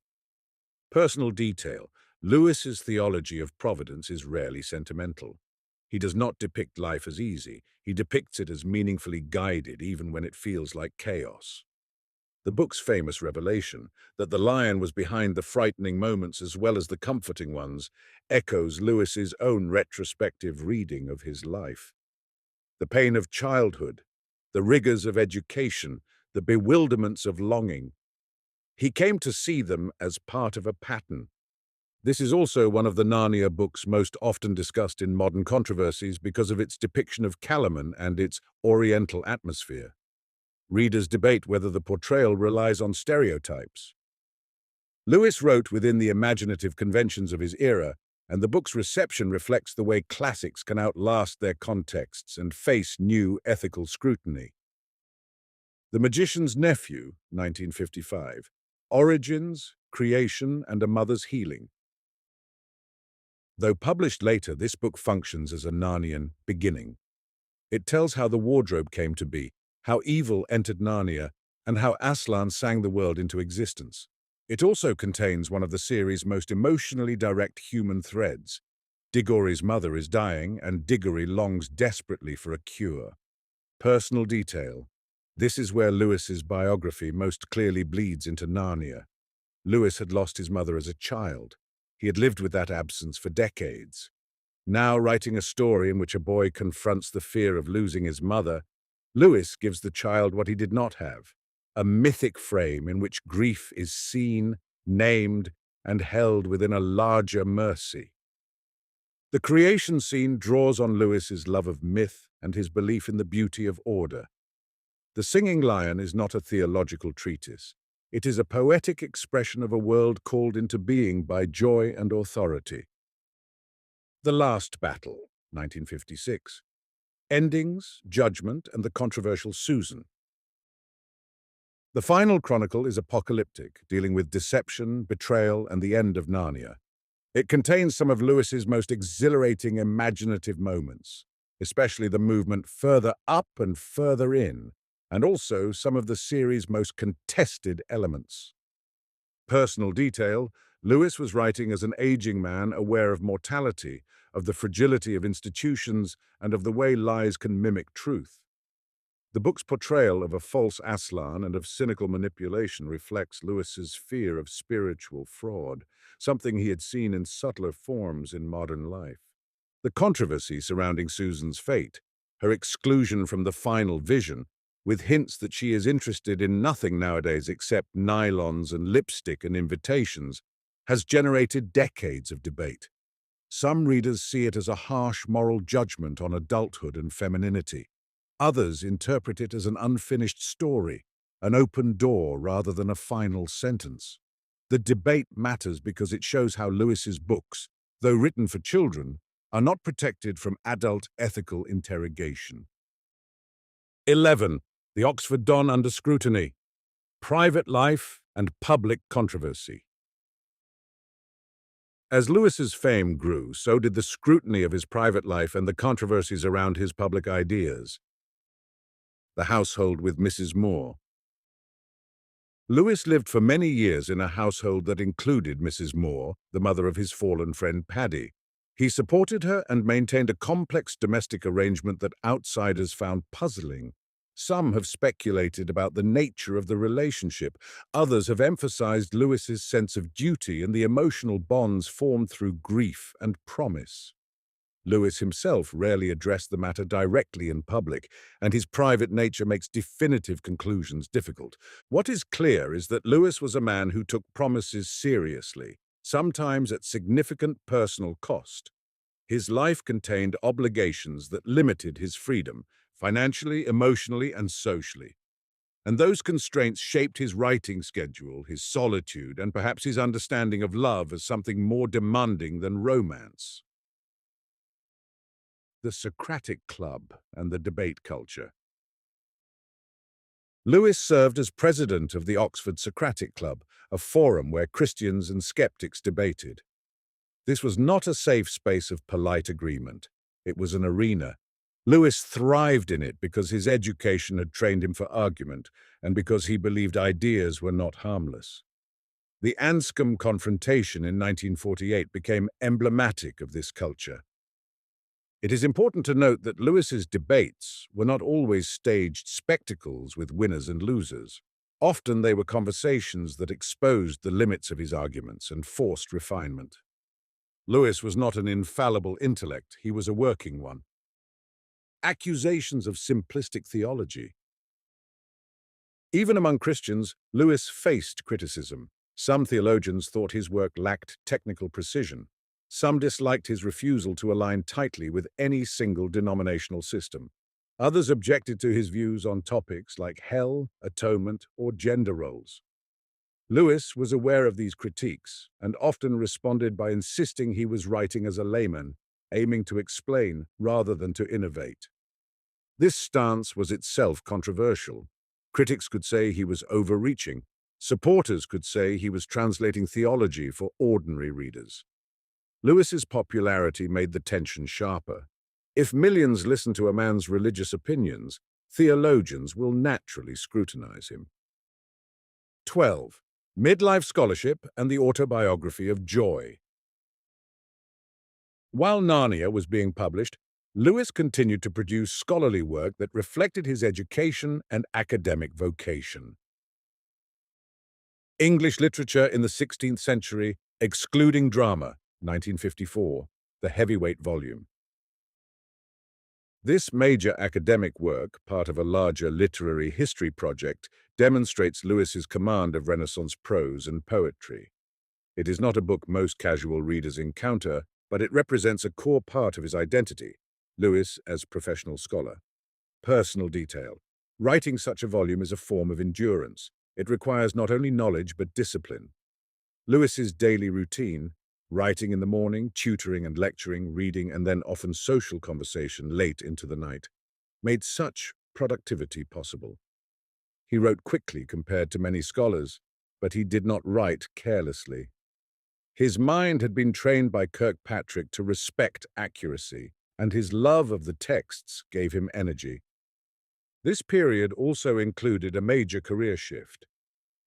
Personal detail. Lewis's theology of providence is rarely sentimental. He does not depict life as easy. He depicts it as meaningfully guided, even when it feels like chaos. The book's famous revelation, that the lion was behind the frightening moments as well as the comforting ones, echoes Lewis's own retrospective reading of his life. The pain of childhood, the rigors of education, the bewilderments of longing. He came to see them as part of a pattern. This is also one of the Narnia books most often discussed in modern controversies because of its depiction of Calormen and its Oriental atmosphere. Readers debate whether the portrayal relies on stereotypes. Lewis wrote within the imaginative conventions of his era, and the book's reception reflects the way classics can outlast their contexts and face new ethical scrutiny. The Magician's Nephew, 1955. Origins, Creation, and a Mother's Healing. Though published later, this book functions as a Narnian beginning. It tells how the wardrobe came to be, how evil entered Narnia, and how Aslan sang the world into existence. It also contains one of the series' most emotionally direct human threads. Diggory's mother is dying, and Diggory longs desperately for a cure. Personal detail. This is where Lewis's biography most clearly bleeds into Narnia. Lewis had lost his mother as a child. He had lived with that absence for decades. Now, writing a story in which a boy confronts the fear of losing his mother, Lewis gives the child what he did not have, a mythic frame in which grief is seen, named, and held within a larger mercy. The creation scene draws on Lewis's love of myth and his belief in the beauty of order. The Singing Lion is not a theological treatise. It is a poetic expression of a world called into being by joy and authority. The Last Battle, 1956. Endings, Judgment, and the Controversial Susan. The final chronicle is apocalyptic, dealing with deception, betrayal, and the end of Narnia. It contains some of Lewis's most exhilarating imaginative moments, especially the movement further up and further in, and also some of the series' most contested elements. Personal detail. Lewis was writing as an aging man aware of mortality, of the fragility of institutions, and of the way lies can mimic truth. The book's portrayal of a false Aslan and of cynical manipulation reflects Lewis's fear of spiritual fraud, something he had seen in subtler forms in modern life. The controversy surrounding Susan's fate, her exclusion from the final vision, with hints that she is interested in nothing nowadays except nylons and lipstick and invitations, has generated decades of debate. Some readers see it as a harsh moral judgment on adulthood and femininity. Others interpret it as an unfinished story, an open door rather than a final sentence. The debate matters because it shows how Lewis's books, though written for children, are not protected from adult ethical interrogation. 11. The Oxford Don under scrutiny. Private life and public controversy. As Lewis's fame grew, so did the scrutiny of his private life and the controversies around his public ideas. The household with Mrs. Moore. Lewis lived for many years in a household that included Mrs. Moore, the mother of his fallen friend Paddy. He supported her and maintained a complex domestic arrangement that outsiders found puzzling. Some have speculated about the nature of the relationship. Others have emphasized Lewis's sense of duty and the emotional bonds formed through grief and promise. Lewis himself rarely addressed the matter directly in public, and his private nature makes definitive conclusions difficult. What is clear is that Lewis was a man who took promises seriously, sometimes at significant personal cost. His life contained obligations that limited his freedom, financially, emotionally, and socially. And those constraints shaped his writing schedule, his solitude, and perhaps his understanding of love as something more demanding than romance. The Socratic Club and the debate culture. Lewis served as president of the Oxford Socratic Club, a forum where Christians and skeptics debated. This was not a safe space of polite agreement. It was an arena. Lewis thrived in it because his education had trained him for argument and because he believed ideas were not harmless. The Anscombe confrontation in 1948 became emblematic of this culture. It is important to note that Lewis's debates were not always staged spectacles with winners and losers. Often they were conversations that exposed the limits of his arguments and forced refinement. Lewis was not an infallible intellect, he was a working one. Accusations of simplistic theology. Even among Christians, Lewis faced criticism. Some theologians thought his work lacked technical precision. Some disliked his refusal to align tightly with any single denominational system. Others objected to his views on topics like hell, atonement, or gender roles. Lewis was aware of these critiques and often responded by insisting he was writing as a layman, aiming to explain rather than to innovate. This stance was itself controversial. Critics could say he was overreaching. Supporters could say he was translating theology for ordinary readers. Lewis's popularity made the tension sharper. If millions listen to a man's religious opinions, theologians will naturally scrutinize him. 12. Midlife scholarship and the autobiography of joy. While Narnia was being published, Lewis continued to produce scholarly work that reflected his education and academic vocation. English Literature in the 16th Century, Excluding Drama, 1954, the heavyweight volume. This major academic work, part of a larger literary history project, demonstrates Lewis's command of Renaissance prose and poetry. It is not a book most casual readers encounter, but it represents a core part of his identity, Lewis as professional scholar. Personal detail. Writing such a volume is a form of endurance. It requires not only knowledge but discipline. Lewis's daily routine, writing in the morning, tutoring and lecturing, reading, and then often social conversation late into the night, made such productivity possible. He wrote quickly compared to many scholars, but he did not write carelessly. His mind had been trained by Kirkpatrick to respect accuracy, and his love of the texts gave him energy. This period also included a major career shift.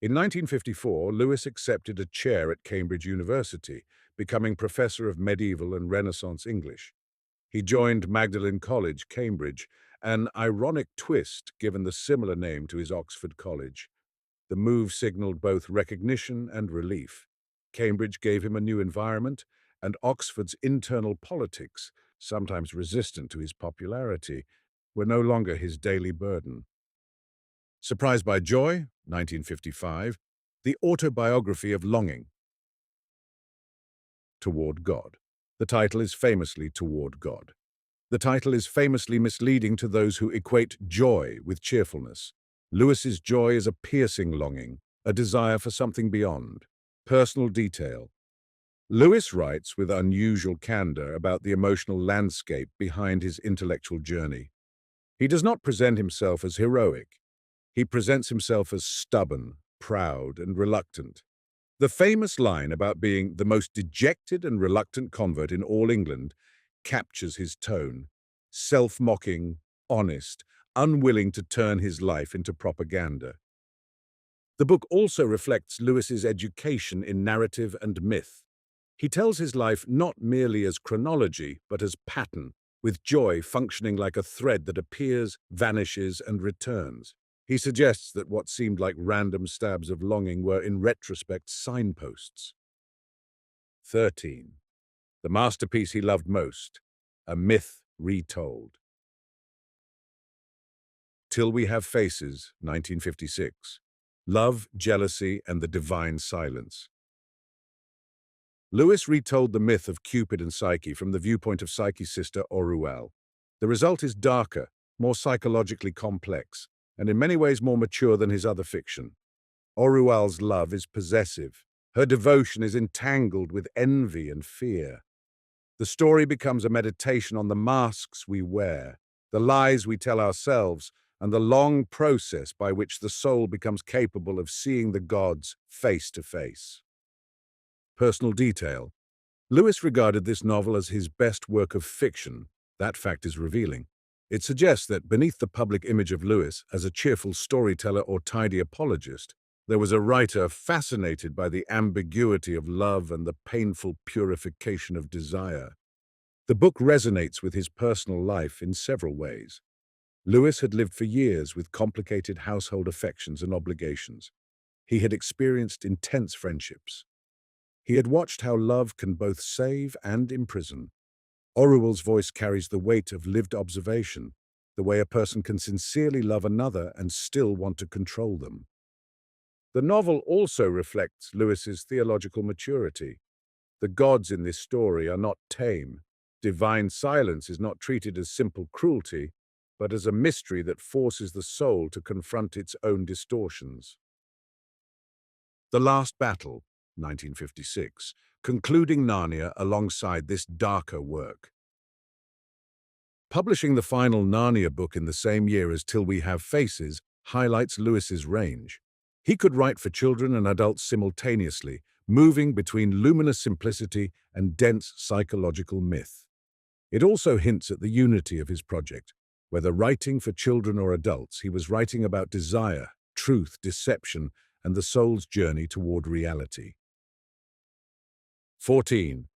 In 1954, Lewis accepted a chair at Cambridge University, becoming professor of medieval and Renaissance English. He joined Magdalen College, Cambridge, an ironic twist given the similar name to his Oxford College. The move signaled both recognition and relief. Cambridge gave him a new environment, and Oxford's internal politics sometimes resistant to his popularity, were no longer his daily burden. Surprised by Joy, 1955, the autobiography of longing. Toward God. The title is famously Toward God. The title is famously misleading to those who equate joy with cheerfulness. Lewis's joy is a piercing longing, a desire for something beyond. Personal detail. Lewis writes with unusual candor about the emotional landscape behind his intellectual journey. He does not present himself as heroic. He presents himself as stubborn, proud, and reluctant. The famous line about being the most dejected and reluctant convert in all England captures his tone: self-mocking, honest, unwilling to turn his life into propaganda. The book also reflects Lewis's education in narrative and myth. He tells his life not merely as chronology, but as pattern, with joy functioning like a thread that appears, vanishes, and returns. He suggests that what seemed like random stabs of longing were, in retrospect, signposts. 13. The masterpiece he loved most, a myth retold. Till We Have Faces, 1956. Love, Jealousy, and the Divine Silence. Lewis retold the myth of Cupid and Psyche from the viewpoint of Psyche's sister Orual. The result is darker, more psychologically complex, and in many ways more mature than his other fiction. Orual's love is possessive. Her devotion is entangled with envy and fear. The story becomes a meditation on the masks we wear, the lies we tell ourselves, and the long process by which the soul becomes capable of seeing the gods face to face. Personal detail. Lewis regarded this novel as his best work of fiction. That fact is revealing. It suggests that beneath the public image of Lewis as a cheerful storyteller or tidy apologist, there was a writer fascinated by the ambiguity of love and the painful purification of desire. The book resonates with his personal life in several ways. Lewis had lived for years with complicated household affections and obligations. He had experienced intense friendships. He had watched how love can both save and imprison. Orual's voice carries the weight of lived observation, the way a person can sincerely love another and still want to control them. The novel also reflects Lewis's theological maturity. The gods in this story are not tame. Divine silence is not treated as simple cruelty, but as a mystery that forces the soul to confront its own distortions. The Last Battle, 1956, concluding Narnia alongside this darker work. Publishing the final Narnia book in the same year as Till We Have Faces highlights Lewis's range. He could write for children and adults simultaneously, moving between luminous simplicity and dense psychological myth. It also hints at the unity of his project. Whether writing for children or adults, he was writing about desire, truth, deception, and the soul's journey toward reality. 14.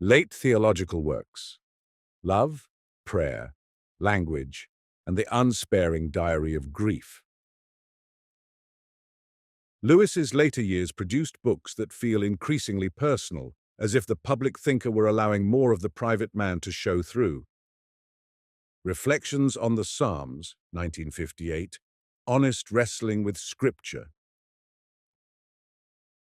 Late theological works. Love, Prayer, Language, and the Unsparing Diary of Grief. Lewis's later years produced books that feel increasingly personal, as if the public thinker were allowing more of the private man to show through. Reflections on the Psalms, 1958, Honest Wrestling with Scripture.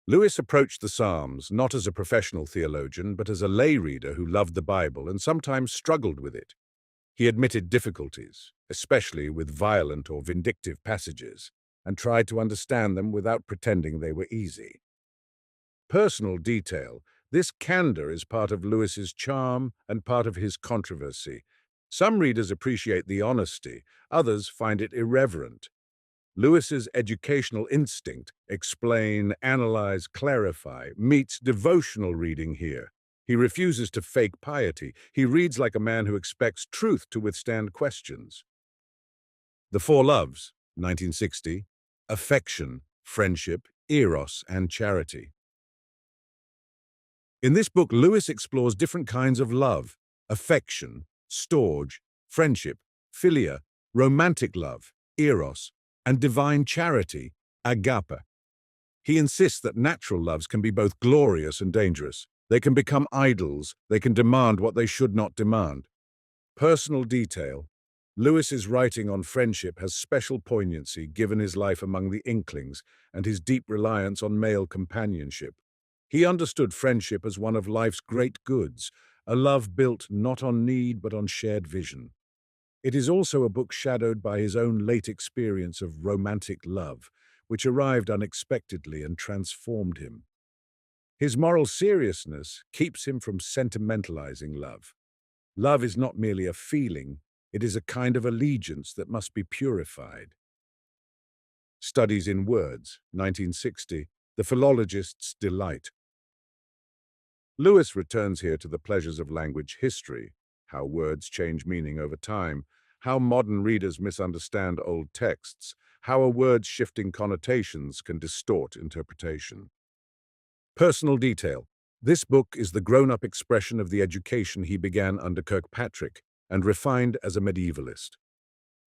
Lewis approached the Psalms not as a professional theologian, but as a lay reader who loved the Bible and sometimes struggled with it. He admitted difficulties, especially with violent or vindictive passages, and tried to understand them without pretending they were easy. Personal detail. This candor is part of Lewis's charm and part of his controversy. Some readers appreciate the honesty, others find it irreverent. Lewis's educational instinct, explain, analyze, clarify, meets devotional reading here. He refuses to fake piety. He reads like a man who expects truth to withstand questions. The Four Loves, 1960, Affection, Friendship, Eros, and Charity. In this book, Lewis explores different kinds of love: affection, storge, friendship, philia, romantic love, eros, and divine charity, agape. He insists that natural loves can be both glorious and dangerous. They can become idols. They can demand what they should not demand. Personal detail. Lewis's writing on friendship has special poignancy given his life among the Inklings and his deep reliance on male companionship. He understood friendship as one of life's great goods, a love built not on need but on shared vision. It is also a book shadowed by his own late experience of romantic love, which arrived unexpectedly and transformed him. His moral seriousness keeps him from sentimentalizing love. Love is not merely a feeling, it is a kind of allegiance that must be purified. Studies in Words, 1960, The Philologist's Delight. Lewis returns here to the pleasures of language history, how words change meaning over time, how modern readers misunderstand old texts, how a word's shifting connotations can distort interpretation. Personal detail. This book is the grown-up expression of the education he began under Kirkpatrick and refined as a medievalist.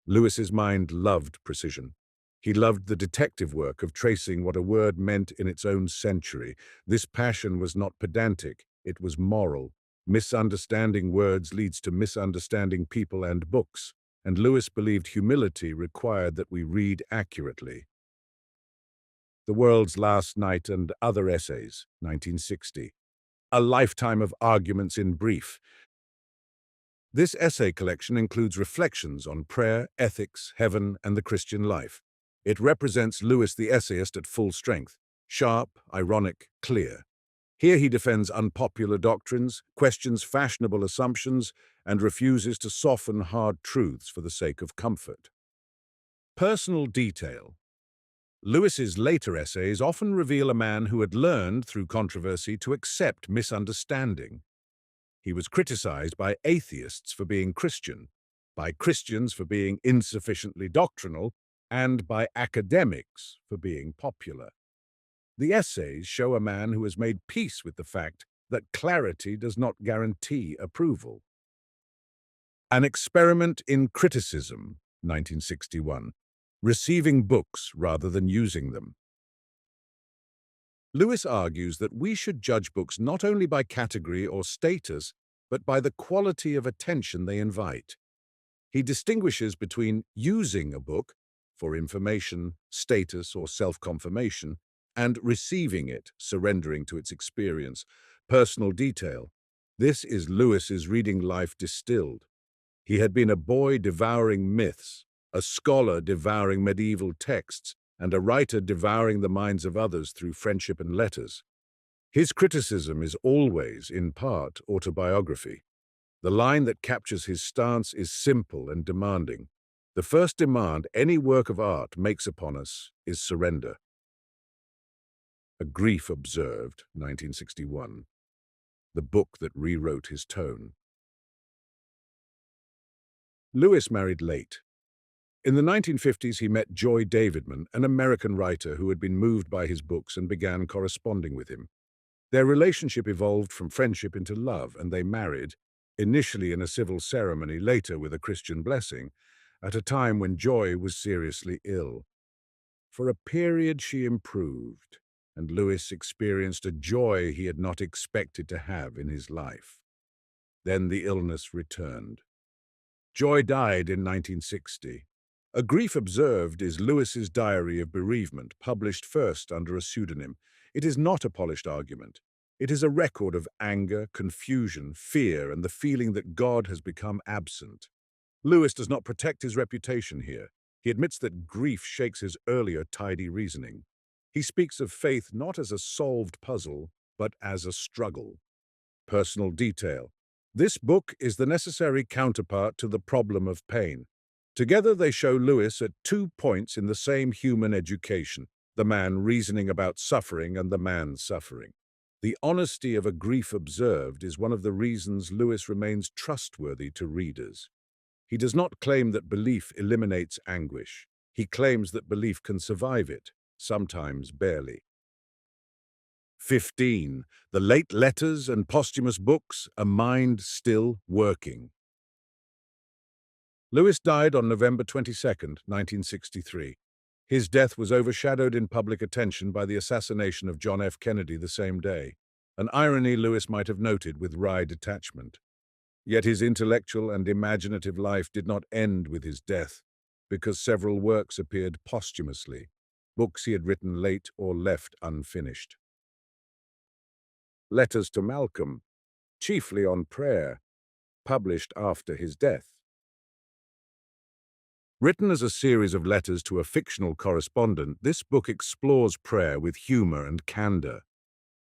Lewis's mind loved precision. He loved the detective work of tracing what a word meant in its own century. This passion was not pedantic, it was moral. Misunderstanding words leads to misunderstanding people and books, and Lewis believed humility required that we read accurately. The World's Last Night and Other Essays, 1960. A lifetime of arguments in brief. This essay collection includes reflections on prayer, ethics, heaven, and the Christian life. It represents Lewis the essayist at full strength, sharp, ironic, clear. Here he defends unpopular doctrines, questions fashionable assumptions, and refuses to soften hard truths for the sake of comfort. Personal detail. Lewis's later essays often reveal a man who had learned, through controversy, to accept misunderstanding. He was criticized by atheists for being Christian, by Christians for being insufficiently doctrinal, and by academics for being popular. The essays show a man who has made peace with the fact that clarity does not guarantee approval. An Experiment in Criticism, 1961. Receiving books rather than using them. Lewis argues that we should judge books not only by category or status, but by the quality of attention they invite. He distinguishes between using a book for information, status, or self-confirmation, and receiving it, surrendering to its experience, personal detail. This is Lewis's reading life distilled. He had been a boy devouring myths, a scholar devouring medieval texts, and a writer devouring the minds of others through friendship and letters. His criticism is always, in part, autobiography. The line that captures his stance is simple and demanding. The first demand any work of art makes upon us is surrender. A Grief Observed, 1961. The book that rewrote his tone. Lewis married late. In the 1950s, he met Joy Davidman, an American writer who had been moved by his books and began corresponding with him. Their relationship evolved from friendship into love, and they married, initially in a civil ceremony, later with a Christian blessing, at a time when Joy was seriously ill. For a period she improved, and Lewis experienced a joy he had not expected to have in his life. Then the illness returned. Joy died in 1960. A Grief Observed is Lewis's diary of bereavement, published first under a pseudonym. It is not a polished argument. It is a record of anger, confusion, fear, and the feeling that God has become absent. Lewis does not protect his reputation here. He admits that grief shakes his earlier tidy reasoning. He speaks of faith not as a solved puzzle, but as a struggle. Personal detail. This book is the necessary counterpart to The Problem of Pain. Together they show Lewis at 2 points in the same human education, the man reasoning about suffering and the man suffering. The honesty of A Grief Observed is one of the reasons Lewis remains trustworthy to readers. He does not claim that belief eliminates anguish. He claims that belief can survive it, sometimes barely. 15. The Late Letters and Posthumous Books, A Mind Still Working. Lewis died on November 22, 1963. His death was overshadowed in public attention by the assassination of John F. Kennedy the same day. an irony Lewis might have noted with wry detachment. Yet his intellectual and imaginative life did not end with his death, because several works appeared posthumously, books he had written late or left unfinished. Letters to Malcolm, chiefly on prayer, published after his death. Written as a series of letters to a fictional correspondent, this book explores prayer with humor and candor.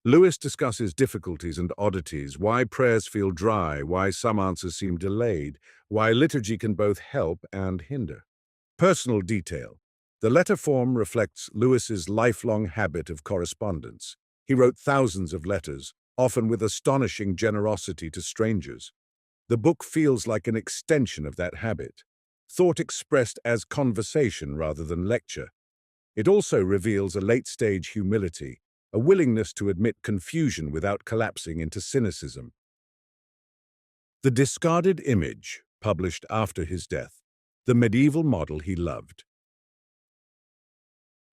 Lewis discusses difficulties and oddities, why prayers feel dry, why some answers seem delayed, why liturgy can both help and hinder. Personal detail. The letter form reflects Lewis's lifelong habit of correspondence. He wrote thousands of letters, often with astonishing generosity to strangers. The book feels like an extension of that habit, thought expressed as conversation rather than lecture. It also reveals a late-stage humility, a willingness to admit confusion without collapsing into cynicism. The Discarded Image, published after his death, the medieval model he loved.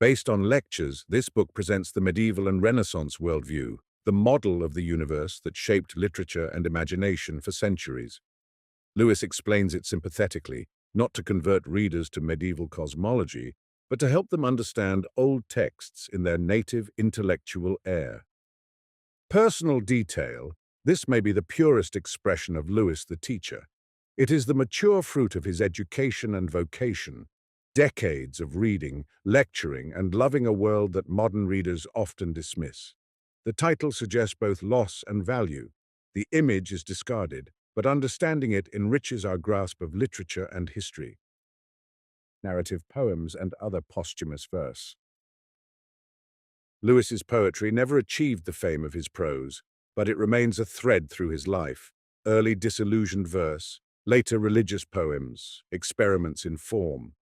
Based on lectures, this book presents the medieval and Renaissance worldview, the model of the universe that shaped literature and imagination for centuries. Lewis explains it sympathetically, not to convert readers to medieval cosmology, but to help them understand old texts in their native intellectual air. Personal detail, this may be the purest expression of Lewis the teacher. It is the mature fruit of his education and vocation, decades of reading, lecturing, and loving a world that modern readers often dismiss. The title suggests both loss and value. The image is discarded, but understanding it enriches our grasp of literature and history. Narrative poems and other posthumous verse. Lewis's poetry never achieved the fame of his prose, but it remains a thread through his life. Early disillusioned verse, later religious poems, experiments in form.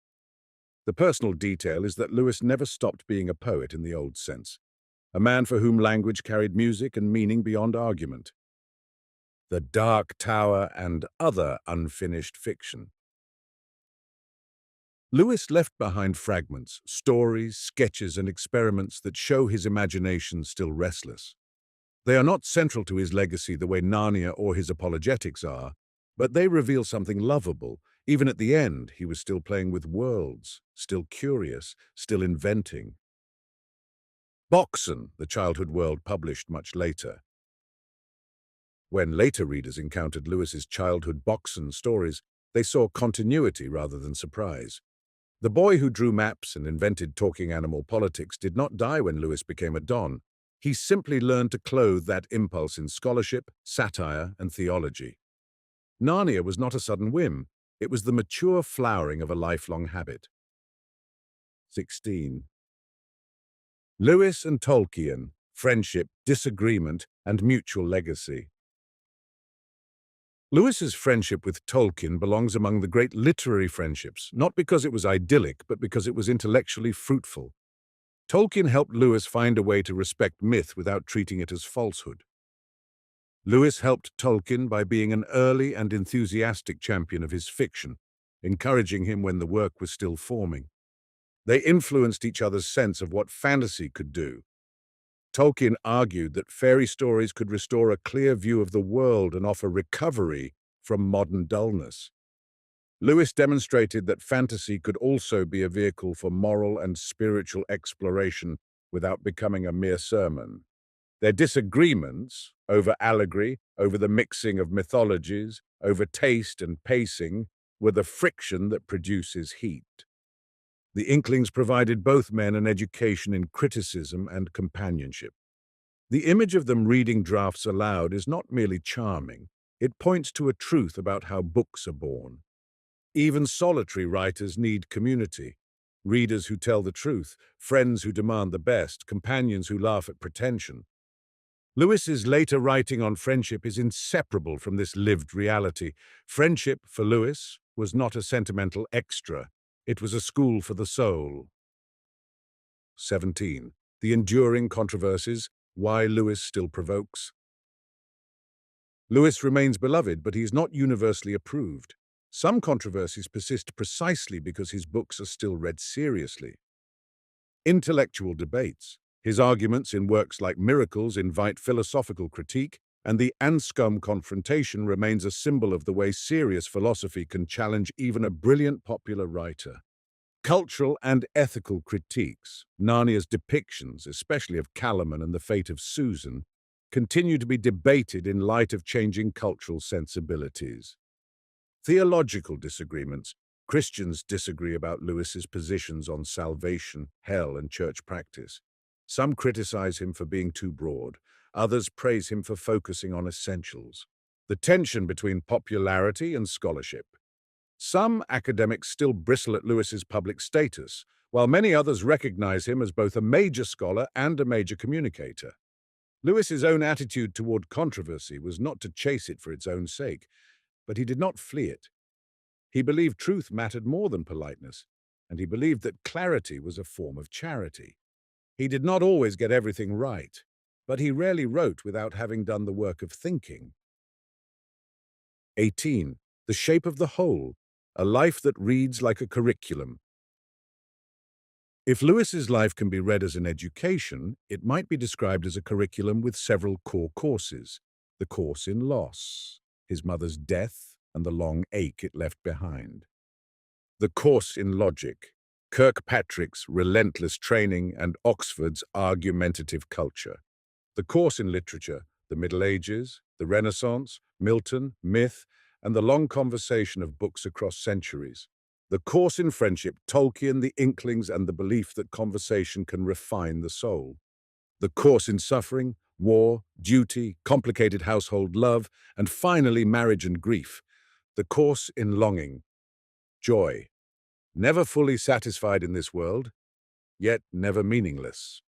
The personal detail is that Lewis never stopped being a poet in the old sense, a man for whom language carried music and meaning beyond argument. The Dark Tower and other unfinished fiction. Lewis left behind fragments, stories, sketches, and experiments that show his imagination still restless. They are not central to his legacy the way Narnia or his apologetics are, but they reveal something lovable. Even at the end, he was still playing with worlds, still curious, still inventing. Boxen, the childhood world, published much later. When later readers encountered Lewis's childhood Boxen stories, they saw continuity rather than surprise. The boy who drew maps and invented talking animal politics did not die when Lewis became a don. He simply learned to clothe that impulse in scholarship, satire, and theology. Narnia was not a sudden whim. It was the mature flowering of a lifelong habit. 16. Lewis and Tolkien, friendship, disagreement, and mutual legacy. Lewis's friendship with Tolkien belongs among the great literary friendships, not because it was idyllic, but because it was intellectually fruitful. Tolkien helped Lewis find a way to respect myth without treating it as falsehood. Lewis helped Tolkien by being an early and enthusiastic champion of his fiction, encouraging him when the work was still forming. They influenced each other's sense of what fantasy could do. Tolkien argued that fairy stories could restore a clear view of the world and offer recovery from modern dullness. Lewis demonstrated that fantasy could also be a vehicle for moral and spiritual exploration without becoming a mere sermon. Their disagreements over allegory, over the mixing of mythologies, over taste and pacing, were the friction that produces heat. The Inklings provided both men an education in criticism and companionship. The image of them reading drafts aloud is not merely charming, it points to a truth about how books are born. Even solitary writers need community. Readers who tell the truth, friends who demand the best, companions who laugh at pretension. Lewis's later writing on friendship is inseparable from this lived reality. Friendship, for Lewis, was not a sentimental extra. It was a school for the soul. 17. The enduring controversies, why Lewis still provokes. Lewis remains beloved, but he is not universally approved. Some controversies persist precisely because his books are still read seriously. Intellectual debates. His arguments in works like Miracles invite philosophical critique, and the Anscombe confrontation remains a symbol of the way serious philosophy can challenge even a brilliant popular writer. Cultural and ethical critiques, Narnia's depictions, especially of Calaman and the fate of Susan, continue to be debated in light of changing cultural sensibilities. Theological disagreements. Christians disagree about Lewis's positions on salvation, hell, and church practice. Some criticize him for being too broad, others praise him for focusing on essentials. The tension between popularity and scholarship. Some academics still bristle at Lewis's public status, while many others recognize him as both a major scholar and a major communicator. Lewis's own attitude toward controversy was not to chase it for its own sake, but he did not flee it. He believed truth mattered more than politeness, and he believed that clarity was a form of charity. He did not always get everything right, but he rarely wrote without having done the work of thinking. 18. The shape of the whole, a life that reads like a curriculum. If Lewis's life can be read as an education, it might be described as a curriculum with several core courses. The course in loss, his mother's death, and the long ache it left behind. The course in logic, Kirkpatrick's relentless training and Oxford's argumentative culture. The course in literature, the Middle Ages, the Renaissance, Milton, myth, and the long conversation of books across centuries. The course in friendship, Tolkien, the Inklings, and the belief that conversation can refine the soul. The course in suffering, war, duty, complicated household love, and finally marriage and grief. The course in longing, joy, never fully satisfied in this world, yet never meaningless.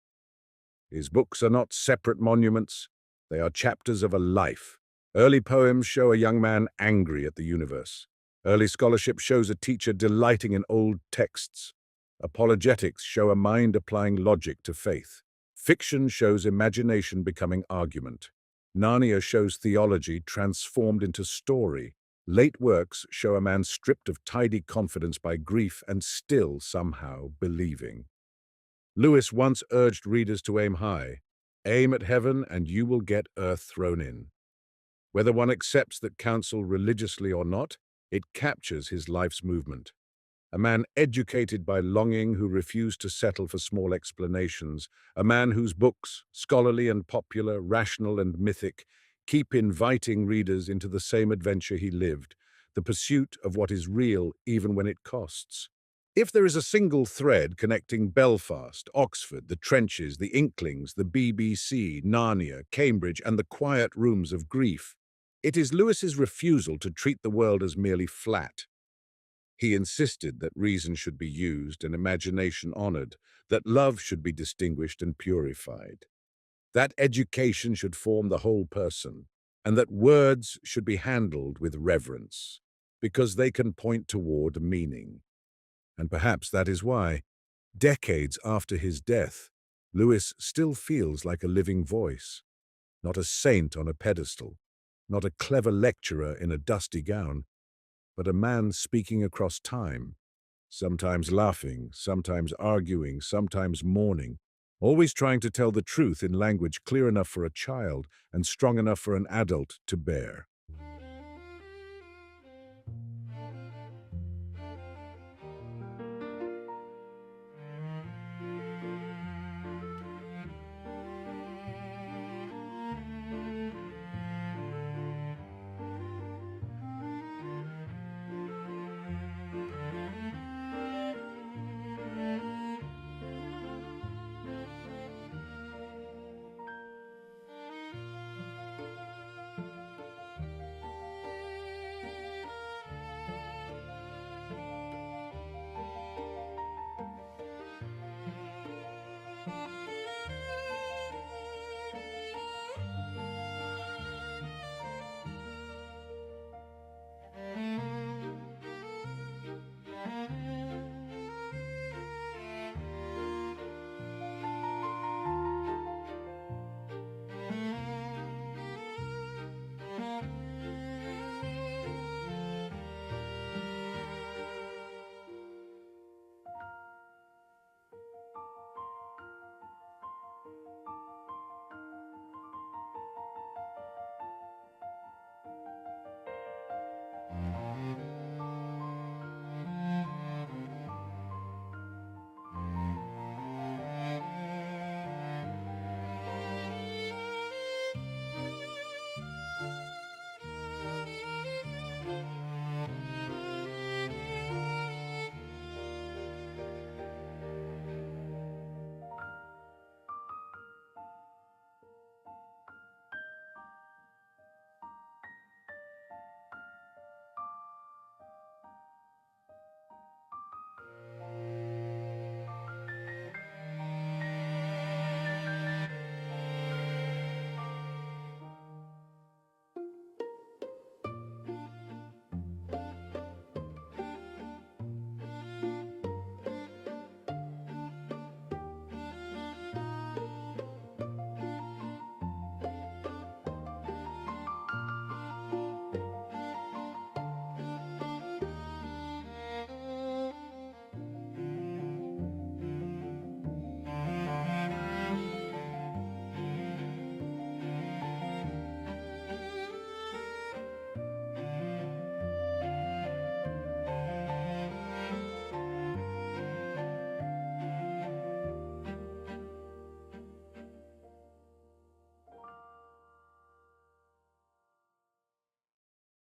His books are not separate monuments, they are chapters of a life. Early poems show a young man angry at the universe. Early scholarship shows a teacher delighting in old texts. Apologetics show a mind applying logic to faith. Fiction shows imagination becoming argument. Narnia shows theology transformed into story. Late works show a man stripped of tidy confidence by grief and still somehow believing. Lewis once urged readers to aim high. Aim at heaven and you will get earth thrown in. Whether one accepts that counsel religiously or not, it captures his life's movement. A man educated by longing who refused to settle for small explanations, a man whose books, scholarly and popular, rational and mythic, keep inviting readers into the same adventure he lived, the pursuit of what is real even when it costs. If there is a single thread connecting Belfast, Oxford, the trenches, the Inklings, the BBC, Narnia, Cambridge, and the quiet rooms of grief, it is Lewis's refusal to treat the world as merely flat. He insisted that reason should be used and imagination honored, that love should be distinguished and purified, that education should form the whole person, and that words should be handled with reverence, because they can point toward meaning. And perhaps that is why, decades after his death, Lewis still feels like a living voice, not a saint on a pedestal, not a clever lecturer in a dusty gown, but a man speaking across time, sometimes laughing, sometimes arguing, sometimes mourning, always trying to tell the truth in language clear enough for a child and strong enough for an adult to bear.